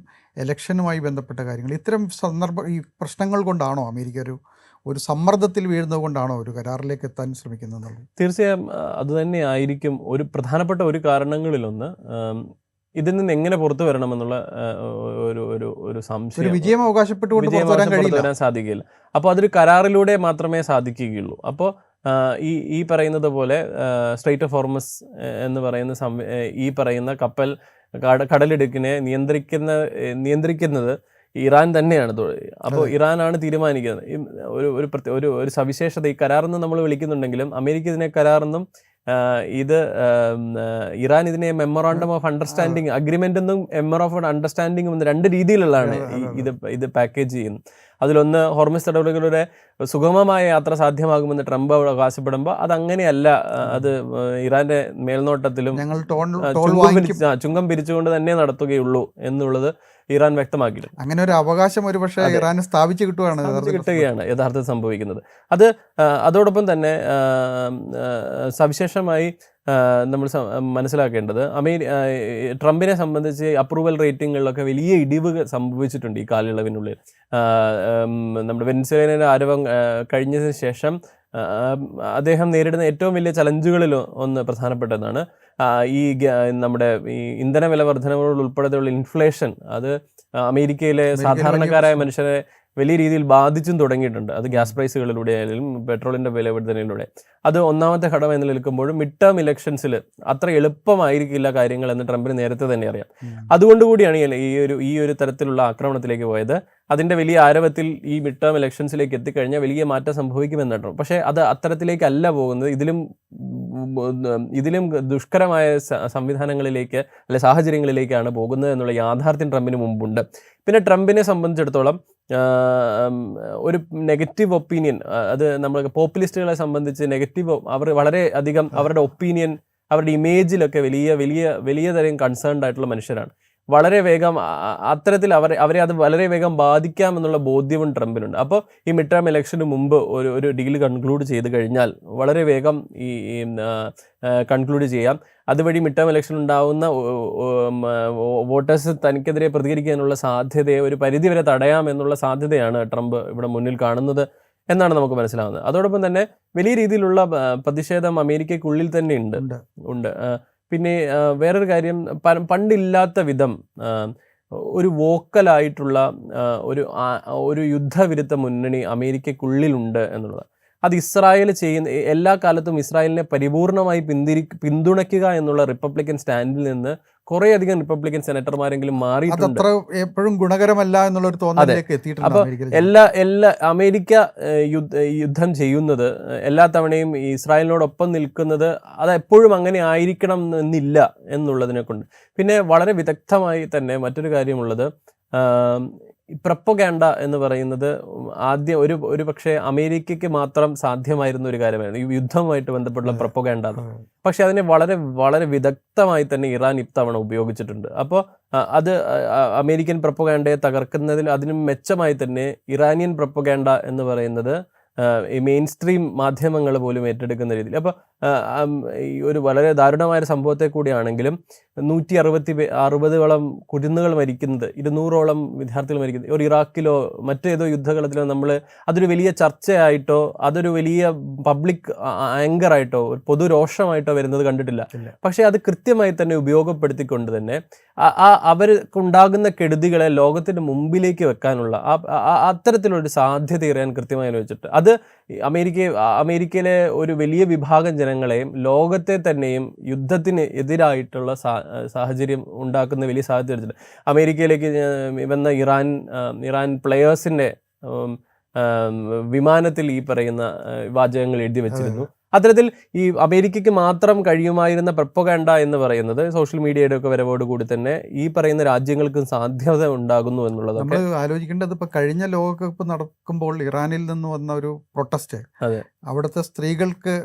ഇലക്ഷനുമായി ബന്ധപ്പെട്ട കാര്യങ്ങൾ, ഇത്തരം ഈ പ്രശ്നങ്ങൾ കൊണ്ടാണോ അമേരിക്ക ഒരു സമ്മർദ്ദത്തിൽ വീഴുന്നത് കൊണ്ടാണോ ഒരു കരാറിലേക്ക് എത്താൻ ശ്രമിക്കുന്നത്? തീർച്ചയായും അതുതന്നെ ആയിരിക്കും ഒരു പ്രധാനപ്പെട്ട ഒരു കാരണങ്ങളിലൊന്ന്. ഇതിൽ നിന്ന് എങ്ങനെ പുറത്തു വരണമെന്നുള്ള ഒരു സംശയം, വിജയം അവകാശപ്പെട്ടുകൊണ്ട് വരാൻ സാധിക്കില്ല. അപ്പോൾ അതൊരു കരാറിലൂടെ മാത്രമേ സാധിക്കുകയുള്ളൂ. അപ്പോൾ ഈ പറയുന്നത് പോലെ സ്ട്രെയിറ്റ് ഓഫ് ഹോർമസ് എന്ന് പറയുന്ന ഈ പറയുന്ന കടലിടുക്കിനെ നിയന്ത്രിക്കുന്നത് ഇറാൻ തന്നെയാണ്. അപ്പോൾ ഇറാനാണ് തീരുമാനിക്കുന്നത്. ഒരു സവിശേഷത ഈ കരാറെന്ന് നമ്മൾ വിളിക്കുന്നുണ്ടെങ്കിലും അമേരിക്ക ഇതിനെ കരാറെന്നും ഇറാൻ ഇതിനെ മെമ്മോറാണ്ടം ഓഫ് അണ്ടർസ്റ്റാൻഡിങ്, അഗ്രിമെന്റ് എന്നും മെമ്മോർ ഓഫ് അണ്ടർസ്റ്റാൻഡിങ്ങും എന്ന രണ്ട് രീതിയിലുള്ളതാണ് ഇത് പാക്കേജ് ചെയ്യുന്നത്. അതിലൊന്ന് ഹോർമസ് കടലുകളുടെ സുഗമമായ യാത്ര സാധ്യമാകുമെന്ന് ട്രംപ് അവകാശപ്പെടുമ്പോൾ അതങ്ങനെയല്ല. അത് ഇറാന്റെ മേൽനോട്ടത്തിലും ചുങ്കം പിരിച്ചുകൊണ്ട് തന്നെ നടത്തുകയുള്ളൂ എന്നുള്ളത് ഇറാൻ വ്യക്തമാക്കിയിട്ടുണ്ട്. അങ്ങനെ ഒരു അവകാശം ഒരുപക്ഷെ ഇറാൻ കിട്ടുകയാണ് യഥാർത്ഥത്തിൽ സംഭവിക്കുന്നത്. അതോടൊപ്പം തന്നെ സവിശേഷമായി നമ്മൾ മനസ്സിലാക്കേണ്ടത് ട്രംപിനെ സംബന്ധിച്ച് അപ്രൂവൽ റേറ്റിങ്ങുകളിലൊക്കെ വലിയ ഇടിവ് സംഭവിച്ചിട്ടുണ്ട് ഈ കാലയളവിനുള്ളിൽ. നമ്മുടെ വെനസ്വേലയുടെ ആരവം കഴിഞ്ഞതിന് ശേഷം അദ്ദേഹം നേരിടുന്ന ഏറ്റവും വലിയ ചലഞ്ചുകളിൽ ഒന്ന് പ്രധാനപ്പെട്ടതാണ് നമ്മുടെ ഈ ഇന്ധന വില വർധനവുകൾ ഉൾപ്പെടെയുള്ള ഇൻഫ്ലേഷൻ. അത് അമേരിക്കയിലെ സാധാരണക്കാരായ മനുഷ്യരെ വലിയ രീതിയിൽ ബാധിച്ചും തുടങ്ങിയിട്ടുണ്ട്. അത് ഗ്യാസ് പ്രൈസുകളിലൂടെ ആയാലും പെട്രോളിൻ്റെ വില വർധനയിലൂടെ. അത് ഒന്നാമത്തെ ഘടകം എന്ന് നിൽക്കുമ്പോഴും മിഡ് ടേം ഇലക്ഷൻസിൽ അത്ര എളുപ്പമായിരിക്കില്ല കാര്യങ്ങൾ എന്ന് ട്രംപിന് നേരത്തെ തന്നെ അറിയാം. അതുകൊണ്ടുകൂടിയാണ് ഈ ഒരു തരത്തിലുള്ള ആക്രമണത്തിലേക്ക് പോയത്. അതിൻ്റെ വലിയ ആരവത്തിൽ ഈ മിഡ് ടേം ഇലക്ഷൻസിലേക്ക് എത്തിക്കഴിഞ്ഞാൽ വലിയ മാറ്റം സംഭവിക്കുമെന്നിട്ടും. പക്ഷേ അത് അത്തരത്തിലേക്കല്ല പോകുന്നത്. ഇതിലും ദുഷ്കരമായ സംവിധാനങ്ങളിലേക്ക് അല്ലെ സാഹചര്യങ്ങളിലേക്കാണ് പോകുന്നത് എന്നുള്ള യാഥാർത്ഥ്യം ട്രംപിന് മുമ്പുണ്ട്. പിന്നെ ട്രംപിനെ സംബന്ധിച്ചിടത്തോളം ഒരു നെഗറ്റീവ് ഒപ്പീനിയൻ, അത് നമ്മൾ പോപ്പുലിസ്റ്റുകളെ സംബന്ധിച്ച് നെഗറ്റീവ്, അവർ വളരെ അധികം അവരുടെ ഒപ്പീനിയൻ, അവരുടെ ഇമേജിലൊക്കെ വലിയ തരം കൺസേൺഡ് ആയിട്ടുള്ള മനുഷ്യരാണ്. വളരെ വേഗം അത്തരത്തിൽ അവരെ അത് വളരെ വേഗം ബാധിക്കാമെന്നുള്ള ബോധ്യവും ട്രംപിനുണ്ട്. അപ്പോൾ ഈ മിഡ് ടേം ഇലക്ഷന് മുമ്പ് ഒരു ഡീൽ കൺക്ലൂഡ് ചെയ്ത് കഴിഞ്ഞാൽ വളരെ വേഗം ഈ കൺക്ലൂഡ് ചെയ്യാം. അതുവഴി മിഡ് ടേം ഇലക്ഷൻ ഉണ്ടാവുന്ന വോട്ടേഴ്സ് തനിക്കെതിരെ പ്രതികരിക്കാനുള്ള സാധ്യതയെ ഒരു പരിധിവരെ തടയാമെന്നുള്ള സാധ്യതയാണ് ട്രംപ് ഇവിടെ മുന്നിൽ കാണുന്നത് എന്നാണ് നമുക്ക് മനസ്സിലാവുന്നത്. അതോടൊപ്പം തന്നെ വലിയ രീതിയിലുള്ള പ്രതിഷേധം അമേരിക്കയ്ക്കുള്ളിൽ തന്നെ ഉണ്ട്. പിന്നെ വേറൊരു കാര്യം, പണ്ടില്ലാത്ത വിധം ഒരു വോക്കലായിട്ടുള്ള ഒരു യുദ്ധവിരുദ്ധ മുന്നണി അമേരിക്കയ്ക്കുള്ളിലുണ്ട് എന്നുള്ളതാണ്. അത് ഇസ്രായേൽ ചെയ്യുന്ന എല്ലാ കാലത്തും ഇസ്രായേലിനെ പരിപൂർണമായി പിന്തുണയ്ക്കുക എന്നുള്ള റിപ്പബ്ലിക്കൻ സ്റ്റാൻഡിൽ നിന്ന് കുറേയധികം റിപ്പബ്ലിക്കൻ സെനറ്റർമാരെങ്കിലും മാറിയിട്ടുണ്ട്. എപ്പോഴും ഗുണകരമല്ല എന്നുള്ളൊരു തോന്നലിലേക്ക് എത്തിയിട്ടുണ്ട്. അപ്പോൾ അമേരിക്ക യുദ്ധം ചെയ്യുന്നത് എല്ലാ തവണയും ഇസ്രായേലിനോടൊപ്പം നിൽക്കുന്നത് അത് എപ്പോഴും അങ്ങനെ ആയിരിക്കണം എന്നില്ല എന്നുള്ളതിനെ കൊണ്ട്. പിന്നെ വളരെ വിദഗ്ധമായി തന്നെ മറ്റൊരു കാര്യമുള്ളത്, പ്രൊപ്പഗാൻഡ എന്ന് പറയുന്നത് ആദ്യം ഒരു പക്ഷേ അമേരിക്കയ്ക്ക് മാത്രം സാധ്യമായിരുന്ന ഒരു കാര്യമായിരുന്നു, ഈ യുദ്ധവുമായിട്ട് ബന്ധപ്പെട്ടുള്ള പ്രൊപ്പഗാൻഡ. പക്ഷെ അതിനെ വളരെ വിദഗ്ധമായി തന്നെ ഇറാൻ ഇത്തവണ ഉപയോഗിച്ചിട്ടുണ്ട്. അപ്പോൾ അത് അമേരിക്കൻ പ്രൊപ്പഗാൻഡയെ തകർക്കുന്നതിൽ അതിനും മെച്ചമായി തന്നെ ഇറാനിയൻ പ്രൊപ്പഗാൻഡ എന്ന് പറയുന്നത് ഈ മെയിൻ സ്ട്രീം മാധ്യമങ്ങൾ പോലും ഏറ്റെടുക്കുന്ന രീതിയിൽ. അപ്പോൾ ഈ ഒരു വളരെ ദാരുണമായ സംഭവത്തെ കൂടിയാണെങ്കിലും 160ഓളം കുരുന്നുകൾ മരിക്കുന്നത്, 200ഓളം വിദ്യാർത്ഥികൾ മരിക്കുന്നത് ഒരു ഇറാഖിലോ മറ്റേതോ യുദ്ധകളത്തിലോ നമ്മൾ അതൊരു വലിയ ചർച്ചയായിട്ടോ അതൊരു വലിയ പബ്ലിക് ആങ്കറായിട്ടോ പൊതുരോഷമായിട്ടോ വരുന്നത് കണ്ടിട്ടില്ല. പക്ഷേ അത് കൃത്യമായി തന്നെ ഉപയോഗപ്പെടുത്തിക്കൊണ്ട് തന്നെ അവർക്കുണ്ടാകുന്ന കെടുതികളെ ലോകത്തിൻ്റെ മുമ്പിലേക്ക് വെക്കാനുള്ള അത്തരത്തിലൊരു സാധ്യത ഇറാൻ കൃത്യമായി വെച്ചിട്ട് അത് അമേരിക്കയിലെ ഒരു വലിയ വിഭാഗം ജനങ്ങളെയും ലോകത്തെ തന്നെയും യുദ്ധത്തിന് എതിരായിട്ടുള്ള സാഹചര്യം ഉണ്ടാക്കുന്ന വലിയ സാധ്യത എടുത്തിട്ട് അമേരിക്കയിലേക്ക് വന്ന ഇറാൻ പ്ലെയേഴ്സിൻ്റെ വിമാനത്തിൽ ഈ പറയുന്ന വാചകങ്ങൾ എഴുതി വെച്ചിരുന്നു. അത്തരത്തിൽ ഈ അമേരിക്കയ്ക്ക് മാത്രം കഴിയുമായിരുന്ന പ്രൊപ്പഗാൻഡ എന്ന് പറയുന്നത് സോഷ്യൽ മീഡിയയുടെ ഒക്കെ വരവോടുകൂടി തന്നെ ഈ പറയുന്ന രാജ്യങ്ങൾക്കും സാധ്യത ഉണ്ടാകുന്നു എന്നുള്ളതൊക്കെ നമ്മൾ ആലോചിക്കേണ്ടത്. ഇപ്പൊ കഴിഞ്ഞ ലോകകപ്പ് നടക്കുമ്പോൾ ഇറാനിൽ നിന്ന് വന്ന ഒരു പ്രൊട്ടസ്റ്റ് അവിടുത്തെ സ്ത്രീകൾക്ക്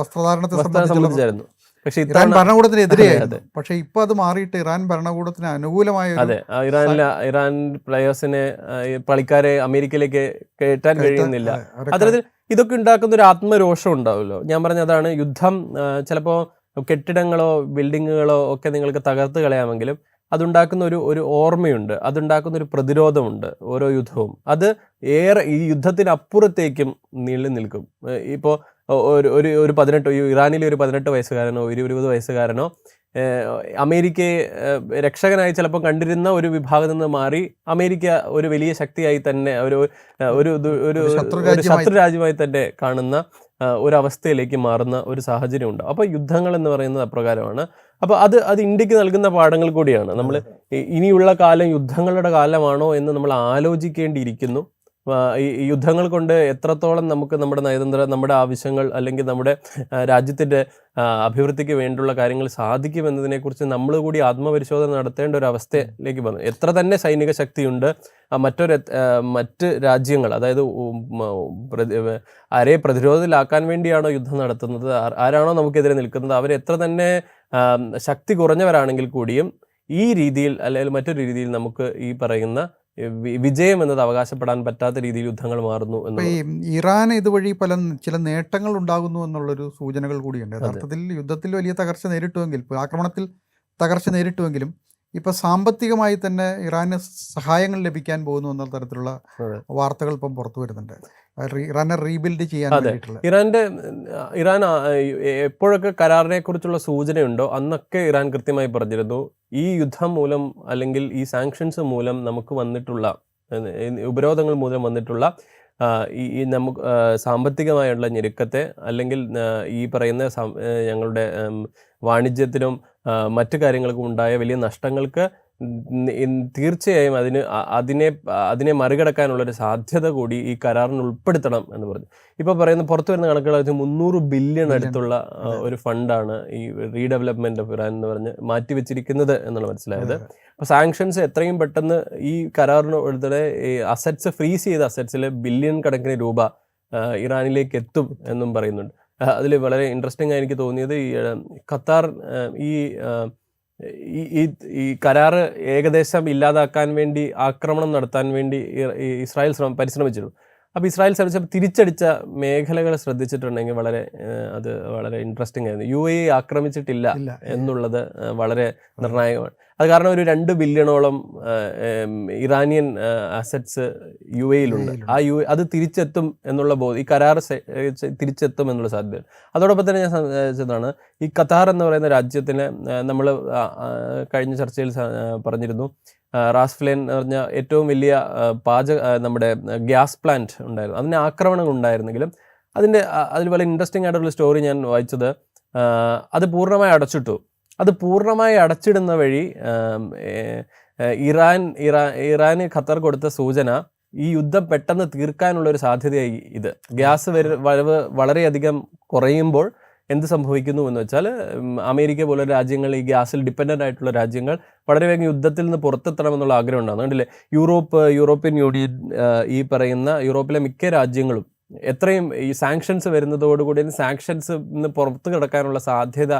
വസ്ത്രധാരണത്തെ സംബന്ധിച്ചായിരുന്നു. പക്ഷേ ഇറാൻ ഭരണകൂടത്തിനെതിരെയായിരുന്നു. പക്ഷെ ഇപ്പൊ അത് മാറിയിട്ട് ഇറാൻ ഭരണകൂടത്തിന് അനുകൂലമായ ഇറാൻ പ്ലെയേഴ്സിനെ കളിക്കാരെ അമേരിക്കയിലേക്ക് കയറ്റാൻ കഴിയുന്നില്ല. അത്തരത്തിൽ ഇതൊക്കെ ഉണ്ടാക്കുന്ന ഒരു ആത്മരോഷം ഉണ്ടാവുമല്ലോ. ഞാൻ പറഞ്ഞതാണ്, യുദ്ധം ചിലപ്പോൾ കെട്ടിടങ്ങളോ ബിൽഡിങ്ങുകളോ ഒക്കെ നിങ്ങൾക്ക് തകർത്ത് കളയാമെങ്കിലും അതുണ്ടാക്കുന്ന ഒരു ഓർമ്മയുണ്ട്, അതുണ്ടാക്കുന്ന ഒരു പ്രതിരോധമുണ്ട്. ഓരോ യുദ്ധവും അത് ഈ യുദ്ധത്തിനപ്പുറത്തേക്കും നീണ്ടു നിൽക്കും. ഇപ്പോൾ ഒരു 18 ഇറാനിലെ ഒരു 18 വയസ്സുകാരനോ 20 വയസ്സുകാരനോ അമേരിക്കയെ രക്ഷകനായി ചിലപ്പോൾ കണ്ടിരുന്ന ഒരു വിഭാഗത്തിൽ നിന്ന് മാറി അമേരിക്ക ഒരു വലിയ ശക്തിയായി തന്നെ ഒരു ശത്രു രാജ്യമായി തന്നെ കാണുന്ന ഒരവസ്ഥയിലേക്ക് മാറുന്ന ഒരു സാഹചര്യമുണ്ട്. അപ്പോൾ യുദ്ധങ്ങൾ എന്ന് പറയുന്നത് അപ്രകാരമാണ്. അപ്പോൾ അത് ഇന്ത്യക്ക് നൽകുന്ന പാഠങ്ങൾ കൂടിയാണ്. നമ്മൾ ഇനിയുള്ള കാലം യുദ്ധങ്ങളുടെ കാലമാണോ എന്ന് നമ്മൾ ആലോചിക്കേണ്ടിയിരിക്കുന്നു. ഈ യുദ്ധങ്ങൾ കൊണ്ട് എത്രത്തോളം നമുക്ക് നമ്മുടെ ആവശ്യങ്ങൾ അല്ലെങ്കിൽ നമ്മുടെ രാജ്യത്തിൻ്റെ അഭിവൃദ്ധിക്ക് വേണ്ടിയുള്ള കാര്യങ്ങൾ സാധിക്കുമെന്നതിനെക്കുറിച്ച് നമ്മൾ കൂടി ആത്മപരിശോധന നടത്തേണ്ട ഒരു അവസ്ഥയിലേക്ക് വന്നു. എത്ര തന്നെ സൈനിക ശക്തിയുണ്ട്, മറ്റ് രാജ്യങ്ങൾ, അതായത് ആരെ പ്രതിരോധത്തിലാക്കാൻ വേണ്ടിയാണോ യുദ്ധം നടത്തുന്നത്, ആരാണോ നമുക്കെതിരെ നിൽക്കുന്നത്, അവരെത്ര തന്നെ ശക്തി കുറഞ്ഞവരാണെങ്കിൽ കൂടിയും ഈ രീതിയിൽ അല്ലെങ്കിൽ മറ്റൊരു രീതിയിൽ നമുക്ക് ഈ പറയുന്ന വിജയം എന്നത് അവകാശപ്പെടാൻ പറ്റാത്ത രീതിയിൽ യുദ്ധങ്ങൾ മാറുന്നു. ഇറാൻ ഇതുവഴി ചില നേട്ടങ്ങൾ ഉണ്ടാകുന്നു എന്നുള്ളൊരു സൂചനകൾ കൂടിയുണ്ട്. യഥാർത്ഥത്തിൽ യുദ്ധത്തിൽ വലിയ തകർച്ച നേരിട്ടുവെങ്കിൽ, ആക്രമണത്തിൽ തകർച്ച നേരിട്ടുവെങ്കിലും ഇപ്പൊ സാമ്പത്തികമായി തന്നെ ഇറാന് സഹായങ്ങൾ ലഭിക്കാൻ പോകുന്നു എന്ന തരത്തിലുള്ള വാർത്തകൾ ഇപ്പം പുറത്തു വരുന്നുണ്ട്. ഇറാനെ റീബിൽഡ് ചെയ്യാൻ വേണ്ടിയിട്ടുള്ള ഇറാൻ എപ്പോഴൊക്കെ കരാറിനെ കുറിച്ചുള്ള സൂചനയുണ്ടോ അന്നൊക്കെ ഇറാൻ കൃത്യമായി പറഞ്ഞിരുന്നു, ഈ യുദ്ധം മൂലം അല്ലെങ്കിൽ ഈ സാങ്ഷൻസ് മൂലം നമുക്ക് വന്നിട്ടുള്ള ഉപരോധങ്ങൾ മൂലം വന്നിട്ടുള്ള ഈ നമുക്ക് സാമ്പത്തികമായുള്ള ഞെരുക്കത്തെ, അല്ലെങ്കിൽ ഈ പറയുന്ന ഞങ്ങളുടെ വാണിജ്യത്തിനും മറ്റു കാര്യങ്ങൾക്കും ഉണ്ടായ വലിയ നഷ്ടങ്ങൾക്ക് തീർച്ചയായും അതിനെ മറികടക്കാനുള്ളൊരു സാധ്യത കൂടി ഈ കരാറിന് ഉൾപ്പെടുത്തണം എന്ന് പറഞ്ഞു. ഇപ്പോൾ പറയുന്ന പുറത്തു വരുന്ന കണക്കുകൾ 300 ബില്യൺ അടുത്തുള്ള ഒരു ഫണ്ടാണ് ഈ റീഡെവലപ്മെന്റ് ഓഫ് ഇറാൻ എന്ന് പറഞ്ഞ് മാറ്റിവെച്ചിരിക്കുന്നത് എന്നുള്ള മനസ്സിലായത്. അപ്പോൾ സാങ്ഷൻസ് എത്രയും പെട്ടെന്ന് ഈ കരാറിന് ഉൾപ്പെടെ ഈ അസറ്റ്സ് ഫ്രീസ് ചെയ്ത അസറ്റ്സിൽ ബില്യൺ കണക്കിന് രൂപ ഇറാനിലേക്ക് എത്തും എന്നും പറയുന്നുണ്ട്. അതിൽ വളരെ ഇൻട്രസ്റ്റിംഗ് ആയി എനിക്ക് തോന്നിയത് ഈ ഖത്താർ ഈ കരാറ് ഏകദേശം ഇല്ലാതാക്കാൻ വേണ്ടി, ആക്രമണം നടത്താൻ വേണ്ടി ഇസ്രായേൽ പരിശ്രമിച്ചിരുന്നു. അപ്പോൾ ഇസ്രായേൽ ശ്രമിച്ചപ്പോൾ തിരിച്ചടിച്ച മേഖലകൾ ശ്രദ്ധിച്ചിട്ടുണ്ടെങ്കിൽ അത് വളരെ ഇൻട്രസ്റ്റിംഗ് ആയിരുന്നു. UAE ആക്രമിച്ചിട്ടില്ല എന്നുള്ളത് വളരെ നിർണായകമാണ്. അത് കാരണം ഒരു 2 ബില്യണോളം ഇറാനിയൻ അസറ്റ്സ് UAEയിലുണ്ട്. അത് തിരിച്ചെത്തും എന്നുള്ള ഈ കരാർ തിരിച്ചെത്തും എന്നുള്ള സാധ്യത. അതോടൊപ്പം തന്നെ ഞാൻ സംസാരിച്ചതാണ് ഈ ഖത്താർ എന്ന് പറയുന്ന രാജ്യത്തിന് നമ്മൾ കഴിഞ്ഞ ചർച്ചയിൽ പറഞ്ഞിരുന്നു. റാസ്ഫ്ലെൻ എന്ന് പറഞ്ഞ ഏറ്റവും വലിയ നമ്മുടെ ഗ്യാസ് പ്ലാന്റ് ഉണ്ടായിരുന്നു. അതിന് ആക്രമണങ്ങൾ ഉണ്ടായിരുന്നെങ്കിലും അതിൽ വളരെ ഇൻട്രസ്റ്റിംഗ് ആയിട്ടുള്ള സ്റ്റോറി ഞാൻ വായിച്ചത്, അത് പൂർണ്ണമായി അടച്ചിട്ടു. അത് പൂർണ്ണമായി അടച്ചിടുന്ന വഴി ഇറാന് ഖത്തർ കൊടുത്ത സൂചന ഈ യുദ്ധം പെട്ടെന്ന് തീർക്കാനുള്ള ഒരു സാധ്യതയായി. ഇത് ഗ്യാസ് വരവ് വളരെയധികം കുറയുമ്പോൾ എന്ത് സംഭവിക്കുന്നു എന്ന് വെച്ചാൽ, അമേരിക്ക പോലെ രാജ്യങ്ങൾ, ഈ ഗ്യാസിൽ ഡിപ്പെൻഡൻ്റ് ആയിട്ടുള്ള രാജ്യങ്ങൾ വളരെ വേഗം യുദ്ധത്തിൽ നിന്ന് പുറത്തെത്തണമെന്നുള്ള ആഗ്രഹം ഉണ്ടാകുന്നു. കണ്ടില്ലേ, യൂറോപ്യൻ യൂണിയൻ, ഈ പറയുന്ന യൂറോപ്പിലെ മിക്ക രാജ്യങ്ങളും എത്രയും ഈ സാങ്ഷൻസ് വരുന്നതോടുകൂടി സാങ്ഷൻസ് നിന്ന് പുറത്ത് കിടക്കാനുള്ള സാധ്യത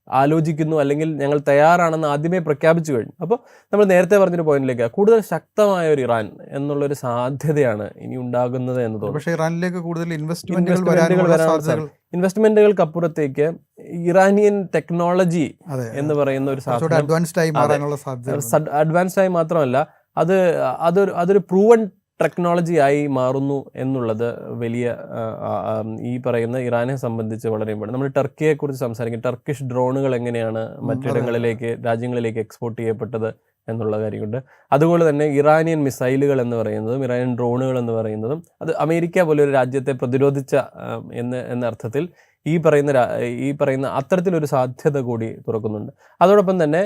ആലോചിക്കുന്നു, അല്ലെങ്കിൽ ഞങ്ങൾ തയ്യാറാണെന്ന് ആദ്യമേ പ്രഖ്യാപിച്ചു കഴിഞ്ഞു. അപ്പോൾ നമ്മൾ നേരത്തെ പറഞ്ഞൊരു പോയിന്റിലേക്ക് കൂടുതൽ ശക്തമായ ഒരു ഇറാൻ എന്നുള്ളൊരു സാധ്യതയാണ് ഇനി ഉണ്ടാകുന്നത് എന്ന് തോന്നുന്നു. പക്ഷേ ഇറാനിലേക്ക് കൂടുതൽ ഇൻവെസ്റ്റ്മെന്റുകൾക്ക് അപ്പുറത്തേക്ക് ഇറാനിയൻ ടെക്നോളജി എന്ന് പറയുന്ന ഒരു സാധനം അഡ്വാൻസ്ഡ് ആയി മാത്രമല്ല, അതൊരു പ്രൂവൺ ടെക്നോളജി ആയി മാറുന്നു എന്നുള്ളത് വലിയ ഈ പറയുന്ന ഇറാനെ സംബന്ധിച്ച് വളരെ ഇമ്പോർട്ടൻ്റ്. നമ്മൾ ടർക്കിയെക്കുറിച്ച് സംസാരിക്കും. ടർക്കിഷ് ഡ്രോണുകൾ എങ്ങനെയാണ് രാജ്യങ്ങളിലേക്ക് എക്സ്പോർട്ട് ചെയ്യപ്പെട്ടത് എന്നുള്ള കാര്യമുണ്ട്. അതുപോലെ തന്നെ ഇറാനിയൻ മിസൈലുകൾ എന്ന് പറയുന്നതും ഇറാനിയൻ ഡ്രോണുകൾ എന്ന് പറയുന്നതും അത് അമേരിക്ക പോലൊരു രാജ്യത്തെ പ്രതിരോധിച്ച എന്ന അർത്ഥത്തിൽ ഈ പറയുന്ന അത്തരത്തിലൊരു സാധ്യത കൂടി തുറക്കുന്നുണ്ട്. അതോടൊപ്പം തന്നെ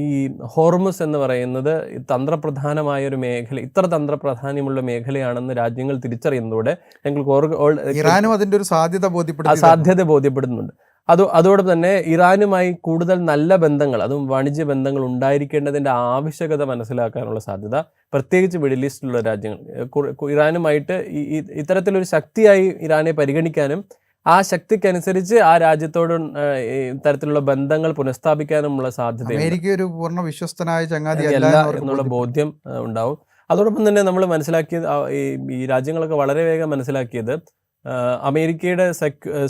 ഈ ഹോർമുസ് എന്ന് പറയുന്നത് തന്ത്രപ്രധാനമായ ഒരു മേഖല, ഇത്ര തന്ത്രപ്രധാന്യമുള്ള മേഖലയാണെന്ന് രാജ്യങ്ങൾ തിരിച്ചറിയുന്നതോടെ ഞങ്ങൾക്ക് ഇറാനും അതിൻ്റെ ഒരു സാധ്യത ബോധ്യപ്പെടുന്നുണ്ട്. അതോടൊപ്പം തന്നെ ഇറാനുമായി കൂടുതൽ നല്ല ബന്ധങ്ങൾ, അതും വാണിജ്യ ബന്ധങ്ങൾ ഉണ്ടായിരിക്കേണ്ടതിൻ്റെ ആവശ്യകത മനസ്സിലാക്കാനുള്ള സാധ്യത, പ്രത്യേകിച്ച് മിഡിൽ ഈസ്റ്റിലുള്ള രാജ്യങ്ങൾ ഇറാനുമായിട്ട് ഇത്തരത്തിലൊരു ശക്തിയായി ഇറാനെ പരിഗണിക്കാനും ആ ശക്തിക്കനുസരിച്ച് ആ രാജ്യത്തോട് തരത്തിലുള്ള ബന്ധങ്ങൾ പുനഃസ്ഥാപിക്കാനുമുള്ള സാധ്യത, ഒരു പൂർണ്ണ വിശ്വസ്തനായ ചങ്ങാതി എന്നുള്ള ബോധ്യം ഉണ്ടാവും. അതോടൊപ്പം തന്നെ നമ്മൾ മനസ്സിലാക്കിയത്, ഈ രാജ്യങ്ങളൊക്കെ വളരെ വേഗം മനസ്സിലാക്കിയത്, അമേരിക്കയുടെ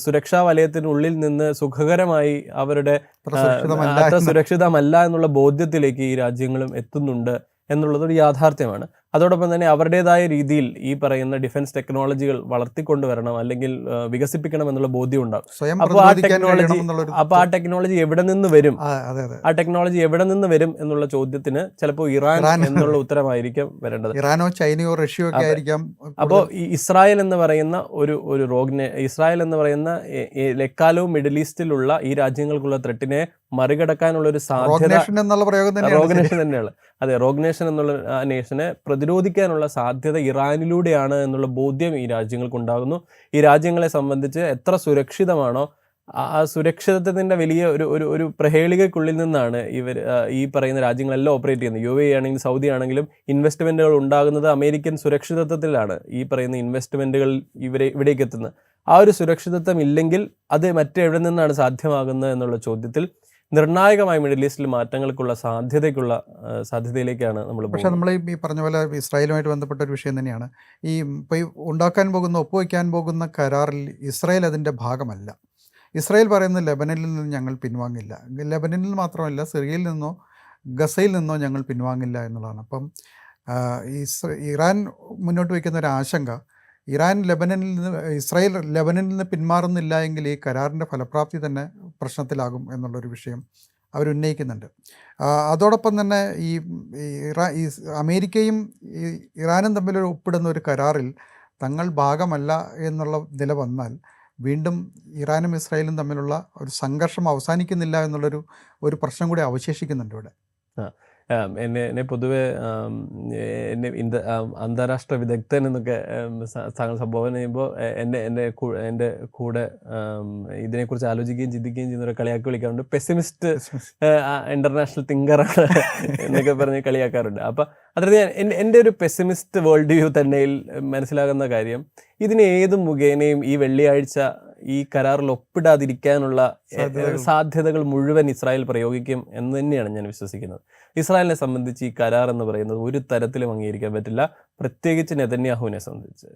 സുരക്ഷാ വലയത്തിനുള്ളിൽ നിന്ന് സുഖകരമായി അവരുടെ അത്ര സുരക്ഷിതമല്ല എന്നുള്ള ബോധ്യത്തിലേക്ക് ഈ രാജ്യങ്ങളും എത്തുന്നുണ്ട് എന്നുള്ളതൊരു യാഥാർത്ഥ്യമാണ്. അതോടൊപ്പം തന്നെ അവരുടേതായ രീതിയിൽ ഈ പറയുന്ന ഡിഫൻസ് ടെക്നോളജികൾ വളർത്തിക്കൊണ്ടുവരണം, അല്ലെങ്കിൽ വികസിപ്പിക്കണം എന്നുള്ള ബോധ്യം ഉണ്ടാകും. അപ്പോൾ ആ ടെക്നോളജി എവിടെ നിന്ന് വരും, എന്നുള്ള ചോദ്യത്തിന് ചിലപ്പോൾ ഇറാൻ എന്നുള്ള ഉത്തരമായിരിക്കും വരേണ്ടത്. ഇറാനോ ചൈനയോ റഷ്യയോ ഒക്കെ ആയിരിക്കാം. അപ്പോൾ ഈ ഇസ്രായേൽ എന്ന് പറയുന്ന ഇസ്രായേൽ എന്ന് പറയുന്ന എക്കാലവും മിഡിൽ ഈസ്റ്റിലുള്ള ഈ രാജ്യങ്ങൾക്കുള്ള ത്രെട്ടിനെ മറികടക്കാനുള്ള ഒരു സാധ്യത, റോഗ്നേഷൻ തന്നെയാണ്. അതെ, റോഗ്നേഷൻ എന്നുള്ള നേഷനെ പ്രതിരോധിക്കാനുള്ള സാധ്യത ഇറാനിലൂടെയാണ് എന്നുള്ള ബോധ്യം ഈ രാജ്യങ്ങൾക്കുണ്ടാകുന്നു. ഈ രാജ്യങ്ങളെ സംബന്ധിച്ച് എത്ര സുരക്ഷിതമാണോ ആ സുരക്ഷിതത്വത്തിൻ്റെ വലിയ ഒരു പ്രഹേളികയ്ക്കുള്ളിൽ നിന്നാണ് ഈ പറയുന്ന രാജ്യങ്ങളെല്ലാം ഓപ്പറേറ്റ് ചെയ്യുന്നത്. UAE ആണെങ്കിലും സൗദി ആണെങ്കിലും ഇൻവെസ്റ്റ്മെൻറ്റുകൾ ഉണ്ടാകുന്നത് അമേരിക്കൻ സുരക്ഷിതത്വത്തിലാണ്. ഈ പറയുന്ന ഇൻവെസ്റ്റ്മെൻറ്റുകൾ ഇവിടേക്ക് എത്തുന്നത്. ആ ഒരു സുരക്ഷിതത്വം ഇല്ലെങ്കിൽ അത് മറ്റെവിടെ നിന്നാണ് സാധ്യമാകുന്നത് എന്നുള്ള ചോദ്യത്തിൽ നിർണായകമായി മിഡിൽ ഈസ്റ്റിൽ മാറ്റങ്ങൾക്കുള്ള സാധ്യതയിലേക്കാണ് നമ്മൾ. പക്ഷേ നമ്മൾ ഈ പറഞ്ഞ പോലെ ഇസ്രായേലുമായിട്ട് ബന്ധപ്പെട്ട ഒരു വിഷയം തന്നെയാണ്. ഇപ്പോൾ ഒപ്പുവയ്ക്കാൻ പോകുന്ന കരാറിൽ ഇസ്രായേൽ അതിൻ്റെ ഭാഗമല്ല. ഇസ്രായേൽ പറയുന്നത് ലെബനനിൽ നിന്ന് ഞങ്ങൾ പിൻവാങ്ങില്ല, ലെബനനിൽ മാത്രമല്ല സിറിയയിൽ നിന്നോ ഗസയിൽ നിന്നോ ഞങ്ങൾ പിൻവാങ്ങില്ല എന്നുള്ളതാണ്. അപ്പം ഇറാൻ മുന്നോട്ട് വയ്ക്കുന്ന ഒരു ആശങ്ക, ഇസ്രായേൽ ലെബനനിൽ നിന്ന് പിന്മാറുന്നില്ല എങ്കിൽ ഈ കരാറിൻ്റെ ഫലപ്രാപ്തി തന്നെ പ്രശ്നത്തിലാകും എന്നുള്ളൊരു വിഷയം അവരുന്നയിക്കുന്നുണ്ട്. അതോടൊപ്പം തന്നെ ഈ അമേരിക്കയും ഈ ഇറാനും തമ്മിൽ ഒപ്പിടുന്ന ഒരു കരാറിൽ തങ്ങൾ ഭാഗമല്ല എന്നുള്ള നില വന്നാൽ വീണ്ടും ഇറാനും ഇസ്രായേലും തമ്മിലുള്ള ഒരു സംഘർഷം അവസാനിക്കുന്നില്ല എന്നുള്ളൊരു പ്രശ്നം കൂടി അവശേഷിക്കുന്നുണ്ട് ഇവിടെ. എന്നെ പൊതുവെ എന്നെ അന്താരാഷ്ട്ര വിദഗ്ധൻ എന്നൊക്കെ സംബോധന ചെയ്യുമ്പോൾ എൻ്റെ കൂടെ ഇതിനെക്കുറിച്ച് ആലോചിക്കുകയും ചിന്തിക്കുകയും ചെയ്യുന്നവരെ കളിയാക്കി വിളിക്കാറുണ്ട്. പെസിമിസ്റ്റ് ഇന്റർനാഷണൽ തിങ്കറാണ് എന്നൊക്കെ പറഞ്ഞ് കളിയാക്കാറുണ്ട്. അപ്പം അതായത് എൻ്റെ ഒരു പെസിമിസ്റ്റ് വേൾഡ് വ്യൂ തന്നെ മനസ്സിലാകുന്ന കാര്യം, ഇതിന് ഏത് മുഖേനയും ഈ വെള്ളിയാഴ്ച ഈ കരാറിൽ ഒപ്പിടാതിരിക്കാനുള്ള സാധ്യതകൾ മുഴുവൻ ഇസ്രായേൽ പ്രയോഗിക്കും എന്ന് തന്നെയാണ് ഞാൻ വിശ്വസിക്കുന്നത്. ഇസ്രായേലിനെ സംബന്ധിച്ച് ഈ കരാർ എന്ന് പറയുന്നത് ഒരു തരത്തിലും അംഗീകരിക്കാൻ പറ്റില്ല, പ്രത്യേകിച്ച് നെതന്യാഹുവിനെ സംബന്ധിച്ച്.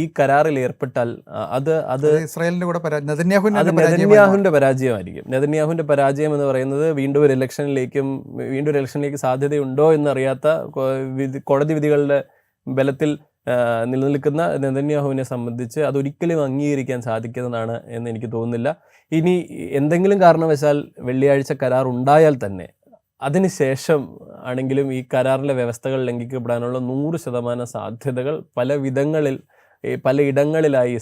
ഈ കരാറിൽ ഏർപ്പെട്ടാൽ അത് ഇസ്രായേലിന്റെ കൂടെ നെതന്യാഹുവിന്റെ പരാജയമായിരിക്കും. നെതന്യാഹുവിന്റെ പരാജയം എന്ന് പറയുന്നത് വീണ്ടും ഒരു ഇലക്ഷനിലേക്ക് സാധ്യതയുണ്ടോ എന്നറിയാത്ത കോടതി വിധികളുടെ ബലത്തിൽ നിലനിൽക്കുന്ന നെതന്യാഹുവിനെ സംബന്ധിച്ച് അതൊരിക്കലും അംഗീകരിക്കാൻ സാധിക്കുന്നതാണ് എന്ന് എനിക്ക് തോന്നുന്നില്ല. ഇനി എന്തെങ്കിലും കാരണവശാൽ വെള്ളിയാഴ്ച കരാർ ഉണ്ടായാൽ തന്നെ അതിനുശേഷം ആണെങ്കിലും ഈ കരാറിലെ വ്യവസ്ഥകൾ ലംഘിക്കപ്പെടാനുള്ള 100% സാധ്യതകൾ പലയിടങ്ങളിലായി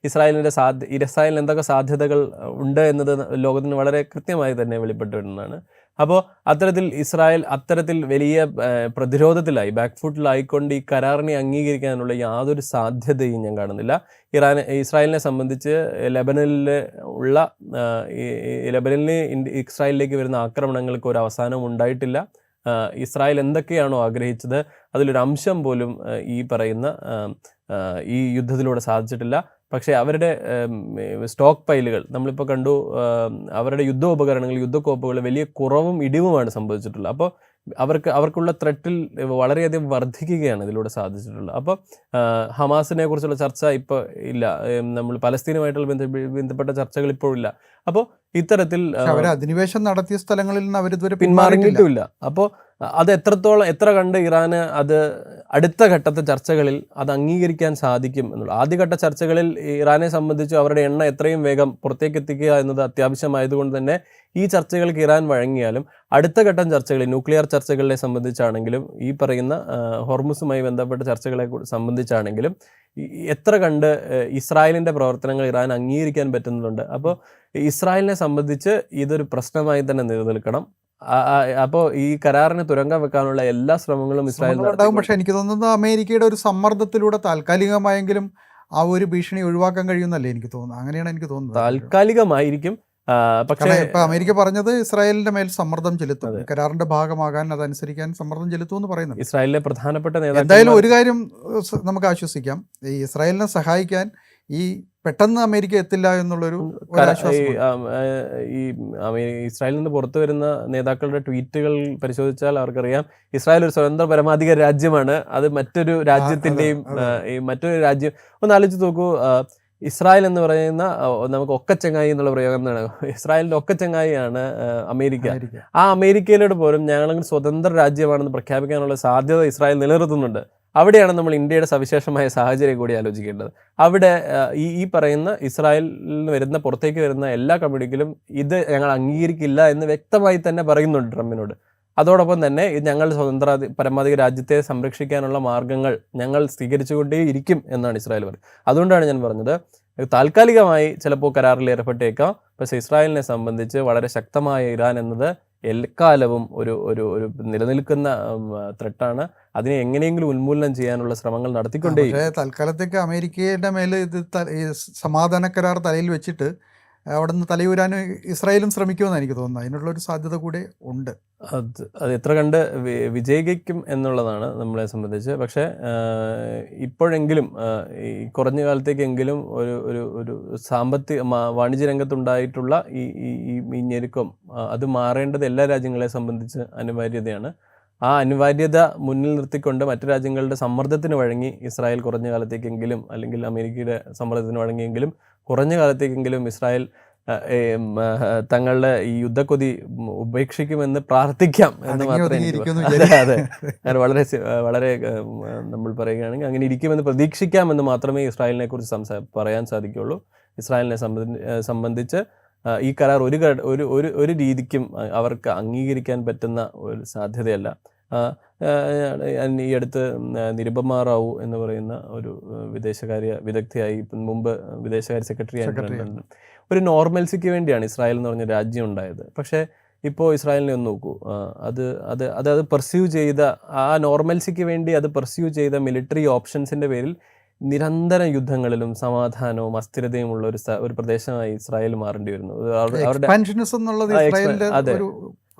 ഇസ്രായേലിന് എന്തൊക്കെ സാധ്യതകൾ ഉണ്ട് എന്നത് ലോകത്തിന് വളരെ കൃത്യമായി തന്നെ വെളിപ്പെട്ടു വരുന്നതാണ്. അപ്പോൾ ഇസ്രായേൽ വലിയ പ്രതിരോധത്തിലായി, ബാക്ക്ഫുട്ടിലായിക്കൊണ്ട് ഈ കരാറിനെ അംഗീകരിക്കാനുള്ള യാതൊരു സാധ്യതയും ഞാൻ കാണുന്നില്ല. ഇസ്രായേലിനെ സംബന്ധിച്ച് ലെബനനിൽ ഇസ്രായേലിലേക്ക് വരുന്ന ആക്രമണങ്ങൾക്ക് ഒരു അവസാനവും ഉണ്ടായിട്ടില്ല. ഇസ്രായേൽ എന്തൊക്കെയാണോ ആഗ്രഹിച്ചത് അതിലൊരു അംശം പോലും ഈ പറയുന്ന ഈ യുദ്ധത്തിലൂടെ സാധിച്ചിട്ടില്ല. പക്ഷേ അവരുടെ സ്റ്റോക്ക് പൈലുകൾ നമ്മളിപ്പോൾ കണ്ടു, അവരുടെ യുദ്ധക്കോപ്പുകൾ വലിയ കുറവും ഇടിവുമാണ് സംഭവിച്ചിട്ടുള്ളത്. അപ്പോൾ അവർക്കുള്ള ത്രെട്ടിൽ വളരെയധികം വർദ്ധിക്കുകയാണ് ഇതിലൂടെ സാധിച്ചിട്ടുള്ളത്. അപ്പോൾ ഹമാസിനെ കുറിച്ചുള്ള ചർച്ച ഇപ്പോൾ ഇല്ല, നമ്മൾ പലസ്തീനുമായിട്ടുള്ള ബന്ധപ്പെട്ട ചർച്ചകൾ ഇപ്പോഴില്ല. അപ്പോൾ ഇത്തരത്തിൽ അധിനിവേശം നടത്തിയ സ്ഥലങ്ങളിൽ നിന്ന് അവരിതുവരെ പിന്മാറിയിട്ടുമില്ല. അപ്പോൾ അത് എത്ര കണ്ട് ഇറാന് അത് അടുത്ത ഘട്ടത്തെ ചർച്ചകളിൽ അത് അംഗീകരിക്കാൻ സാധിക്കും എന്നുള്ള ആദ്യഘട്ട ചർച്ചകളിൽ ഇറാനെ സംബന്ധിച്ച് അവരുടെ എണ്ണ എത്രയും വേഗം പുറത്തേക്ക് എത്തിക്കുക എന്നത് അത്യാവശ്യമായതുകൊണ്ട് തന്നെ ഈ ചർച്ചകൾക്ക് ഇറാൻ വഴങ്ങിയാലും അടുത്ത ഘട്ടം ചർച്ചകളിൽ ന്യൂക്ലിയർ ചർച്ചകളെ സംബന്ധിച്ചാണെങ്കിലും ഈ പറയുന്ന ഹോർമുസുമായി ബന്ധപ്പെട്ട ചർച്ചകളെ സംബന്ധിച്ചാണെങ്കിലും എത്ര കണ്ട് ഇസ്രായേലിൻ്റെ പ്രവർത്തനങ്ങൾ ഇറാൻ അംഗീകരിക്കാൻ പറ്റുന്നുണ്ട്. അപ്പോൾ ഇസ്രായേലിനെ സംബന്ധിച്ച് ഇതൊരു പ്രശ്നമായി തന്നെ നിലനിൽക്കണം. അപ്പോൾ ഈ കരാറിന് തുരങ്കം വെക്കാനുള്ള എല്ലാ ശ്രമങ്ങളും ഇസ്രായേൽ ഉണ്ടാകും. പക്ഷെ എനിക്ക് തോന്നുന്നത് അമേരിക്കയുടെ ഒരു സമ്മർദ്ദത്തിലൂടെ താൽക്കാലികമായെങ്കിലും ആ ഒരു ഭീഷണി ഒഴിവാക്കാൻ കഴിയുന്നല്ലേ എനിക്ക് തോന്നുന്നത്. അങ്ങനെയാണ് എനിക്ക് തോന്നുന്നത്. താൽക്കാലികമായിരിക്കും. പക്ഷേ ഇപ്പൊ അമേരിക്ക പറഞ്ഞത് ഇസ്രായേലിന്റെ മേൽ സമ്മർദ്ദം ചെലുത്തും, കരാറിന്റെ ഭാഗമാകാൻ അതനുസരിക്കാൻ സമ്മർദ്ദം ചെലുത്തും എന്ന് പറയുന്നുണ്ട്. ഇസ്രായേലിലെ പ്രധാനപ്പെട്ട നേതാക്കൾ എന്തായാലും ഒരു കാര്യം നമുക്ക് ആശ്വസിക്കാം, ഈ ഇസ്രായേലിനെ സഹായിക്കാൻ ഈ പെട്ടെന്ന് അമേരിക്ക എത്തില്ല എന്നുള്ളൊരു ഇസ്രായേലിൽ നിന്ന് പുറത്തു വരുന്ന നേതാക്കളുടെ ട്വീറ്റുകൾ പരിശോധിച്ചാൽ അവർക്കറിയാം ഇസ്രായേൽ ഒരു സ്വതന്ത്ര പരമാധികാര രാജ്യമാണ്. അത് മറ്റൊരു രാജ്യത്തിന്റെയും മറ്റൊരു രാജ്യം ഒന്ന് ആലോചിച്ച് നോക്കൂ. ഇസ്രായേൽ എന്ന് പറയുന്ന നമുക്ക് ഒക്കച്ചങ്ങായി എന്നുള്ള പ്രയോഗം എന്താണ്, ഇസ്രായേലിന്റെ ഒക്കച്ചങ്ങായിയാണ് അമേരിക്ക. ആ അമേരിക്കയിലൂടെ പോലും ഞങ്ങൾ സ്വതന്ത്ര രാജ്യമാണെന്ന് പ്രഖ്യാപിക്കാനുള്ള സാധ്യത ഇസ്രായേൽ നിലനിർത്തുന്നുണ്ട്. അവിടെയാണ് നമ്മൾ ഇന്ത്യയുടെ സവിശേഷമായ സാഹചര്യം കൂടി ആലോചിക്കേണ്ടത്. അവിടെ ഈ പറയുന്ന ഇസ്രായേലിൽ നിന്ന് വരുന്ന പുറത്തേക്ക് വരുന്ന എല്ലാ കമ്മ്യൂണിറ്റിയിലും ഇത് ഞങ്ങൾ അംഗീകരിക്കില്ല എന്ന് വ്യക്തമായി തന്നെ പറയുന്നുണ്ട് ട്രംപിനോട്. അതോടൊപ്പം തന്നെ ഞങ്ങൾ സ്വതന്ത്ര പരമാധികാര രാജ്യത്തെ സംരക്ഷിക്കാനുള്ള മാർഗങ്ങൾ ഞങ്ങൾ സ്വീകരിച്ചുകൊണ്ടേയിരിക്കും എന്നാണ് ഇസ്രായേൽ പറയുന്നത്. അതുകൊണ്ടാണ് ഞാൻ പറഞ്ഞത് താൽക്കാലികമായി ചിലപ്പോൾ കരാറിൽ ഏർപ്പെട്ടേക്കാം, പക്ഷേ ഇസ്രായേലിനെ സംബന്ധിച്ച് വളരെ ശക്തമായ ഇറാൻ എന്നത് എക്കാലവും ഒരു നിലനിൽക്കുന്ന ത്രെട്ടാണ്. അതിനെ എങ്ങനെയെങ്കിലും ഉന്മൂലനം ചെയ്യാനുള്ള ശ്രമങ്ങൾ നടത്തിക്കൊണ്ടേ. തൽക്കാലത്തേക്ക് അമേരിക്കയുടെ മേൽ ഇത് സമാധാന കരാർ തലയിൽ വെച്ചിട്ട് അവിടെ നിന്ന് തലയൂരാൻ ഇസ്രായേലും ശ്രമിക്കുമെന്ന് എനിക്ക് തോന്നുന്നത്. അതിനുള്ളൊരു സാധ്യത കൂടെ ഉണ്ട്. അത് എത്ര കണ്ട് വിജയിക്കും എന്നുള്ളതാണ് നമ്മളെ സംബന്ധിച്ച്. പക്ഷേ ഇപ്പോഴെങ്കിലും ഈ കുറഞ്ഞ കാലത്തേക്കെങ്കിലും ഒരു വാണിജ്യ രംഗത്തുണ്ടായിട്ടുള്ള ഈ ഞെരുക്കം അത് മാറേണ്ടത് എല്ലാ രാജ്യങ്ങളെ സംബന്ധിച്ച് അനിവാര്യതയാണ്. ആ അനിവാര്യത മുന്നിൽ നിർത്തിക്കൊണ്ട് മറ്റു രാജ്യങ്ങളുടെ സമ്മർദ്ദത്തിന് വഴങ്ങി ഇസ്രായേൽ കുറഞ്ഞ കാലത്തേക്കെങ്കിലും, അല്ലെങ്കിൽ അമേരിക്കയുടെ സമ്മർദ്ദത്തിന് വഴങ്ങിയെങ്കിലും കുറഞ്ഞ കാലത്തേക്കെങ്കിലും ഇസ്രായേൽ തങ്ങളുടെ ഈ യുദ്ധക്കൊതി ഉപേക്ഷിക്കുമെന്ന് പ്രാർത്ഥിക്കാം എന്ന് മാത്രമേ അതെ ഞാൻ വളരെ നമ്മൾ പറയുകയാണെങ്കിൽ അങ്ങനെ ഇരിക്കുമെന്ന് പ്രതീക്ഷിക്കാമെന്ന് മാത്രമേ ഇസ്രായേലിനെ കുറിച്ച് പറയാൻ സാധിക്കുകയുള്ളൂ. ഇസ്രായേലിനെ സംബന്ധിച്ച് ഈ കരാർ ഒരു രീതിക്കും അവർക്ക് അംഗീകരിക്കാൻ പറ്റുന്ന ഒരു സാധ്യതയല്ല. ഈ അടുത്ത് നിരുപമ റാവു എന്ന് പറയുന്ന ഒരു വിദേശകാര്യ വിദഗ്ധയായി മുമ്പ് വിദേശകാര്യ സെക്രട്ടറി ആയിരുന്നു. ഒരു നോർമൽസിക്ക് വേണ്ടിയാണ് ഇസ്രായേൽ എന്ന് പറഞ്ഞ രാജ്യം ഉണ്ടായത്. പക്ഷേ ഇപ്പോൾ ഇസ്രായേലിനെ ഒന്ന് നോക്കൂ, അത് പെർസ്യൂ ചെയ്ത ആ നോർമൽസിക്ക് വേണ്ടി അത് പെർസ്യൂ ചെയ്ത മിലിറ്ററി ഓപ്ഷൻസിൻ്റെ പേരിൽ നിരന്തരം യുദ്ധങ്ങളിലും സമാധാനവും അസ്ഥിരതയും ഉള്ള ഒരു പ്രദേശമായി ഇസ്രായേൽ മാറേണ്ടി വരുന്നു.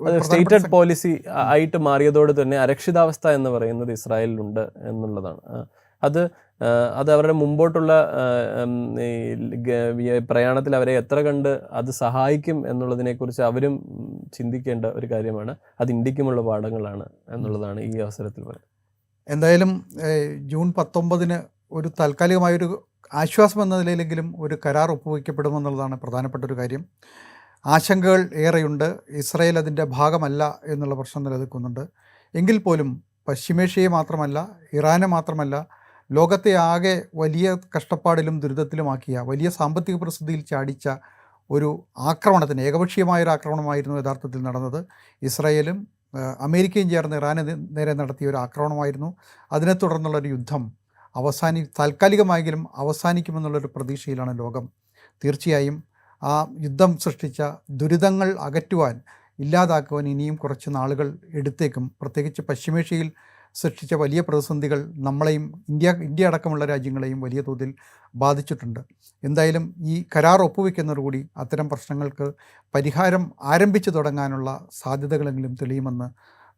അത് സ്റ്റേറ്റഡ് പോളിസി ആയിട്ട് മാറിയതോടെ തന്നെ അരക്ഷിതാവസ്ഥ എന്ന് പറയുന്നത് ഇസ്രായേലിലുണ്ട് എന്നുള്ളതാണ്. അത് അവരുടെ മുമ്പോട്ടുള്ള പ്രയാണത്തിൽ അവരെ എത്ര കണ്ട് അത് സഹായിക്കും എന്നുള്ളതിനെക്കുറിച്ച് അവരും ചിന്തിക്കേണ്ട ഒരു കാര്യമാണ്. അത് ഇന്ത്യക്കുമുള്ള പാഠങ്ങളാണ് എന്നുള്ളതാണ് ഈ അവസരത്തിൽ പറയുന്നത്. എന്തായാലും ജൂൺ 19 ഒരു താൽക്കാലികമായൊരു ആശ്വാസം എന്ന നിലയിലെങ്കിലും ഒരു കരാർ ഒപ്പുവയ്ക്കപ്പെടുമെന്നുള്ളതാണ് പ്രധാനപ്പെട്ട ഒരു കാര്യം. ആശങ്കകൾ ഏറെയുണ്ട്. ഇസ്രായേൽ അതിൻ്റെ ഭാഗമല്ല എന്നുള്ള പ്രശ്നം നിലനിൽക്കുന്നുണ്ട്. എങ്കിൽ പോലും പശ്ചിമേഷ്യയെ മാത്രമല്ല, ഇറാനെ മാത്രമല്ല, ലോകത്തെ ആകെ വലിയ കഷ്ടപ്പാടിലും ദുരിതത്തിലുമാക്കിയ, വലിയ സാമ്പത്തിക പ്രതിസന്ധിയിൽ ചാടിച്ച ഒരു ആക്രമണത്തിന്, ഏകപക്ഷീയമായൊരു ആക്രമണമായിരുന്നു യഥാർത്ഥത്തിൽ നടന്നത്. ഇസ്രായേലും അമേരിക്കയും ചേർന്ന് ഇറാന് നേരെ നടത്തിയ ഒരു ആക്രമണമായിരുന്നു. അതിനെ തുടർന്നുള്ളൊരു യുദ്ധം താൽക്കാലികമായെങ്കിലും അവസാനിക്കുമെന്നുള്ളൊരു പ്രതീക്ഷയിലാണ് ലോകം. തീർച്ചയായും ആ യുദ്ധം സൃഷ്ടിച്ച ദുരിതങ്ങൾ അകറ്റുവാൻ, ഇല്ലാതാക്കുവാൻ ഇനിയും കുറച്ച് നാളുകൾ എടുത്തേക്കും. പ്രത്യേകിച്ച് പശ്ചിമേഷ്യയിൽ സൃഷ്ടിച്ച വലിയ പ്രതിസന്ധികൾ നമ്മളെയും ഇന്ത്യ അടക്കമുള്ള രാജ്യങ്ങളെയും വലിയ തോതിൽ ബാധിച്ചിട്ടുണ്ട്. എന്തായാലും ഈ കരാർ ഒപ്പുവെക്കുന്നതോടുകൂടി അത്തരം പ്രശ്നങ്ങൾക്ക് പരിഹാരം ആരംഭിച്ചു തുടങ്ങാനുള്ള സാധ്യതകളെങ്കിലും തെളിയുമെന്ന്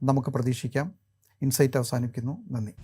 നമുക്ക് പ്രതീക്ഷിക്കാം. ഇൻസൈറ്റ് അവസാനിക്കുന്നു. നന്ദി.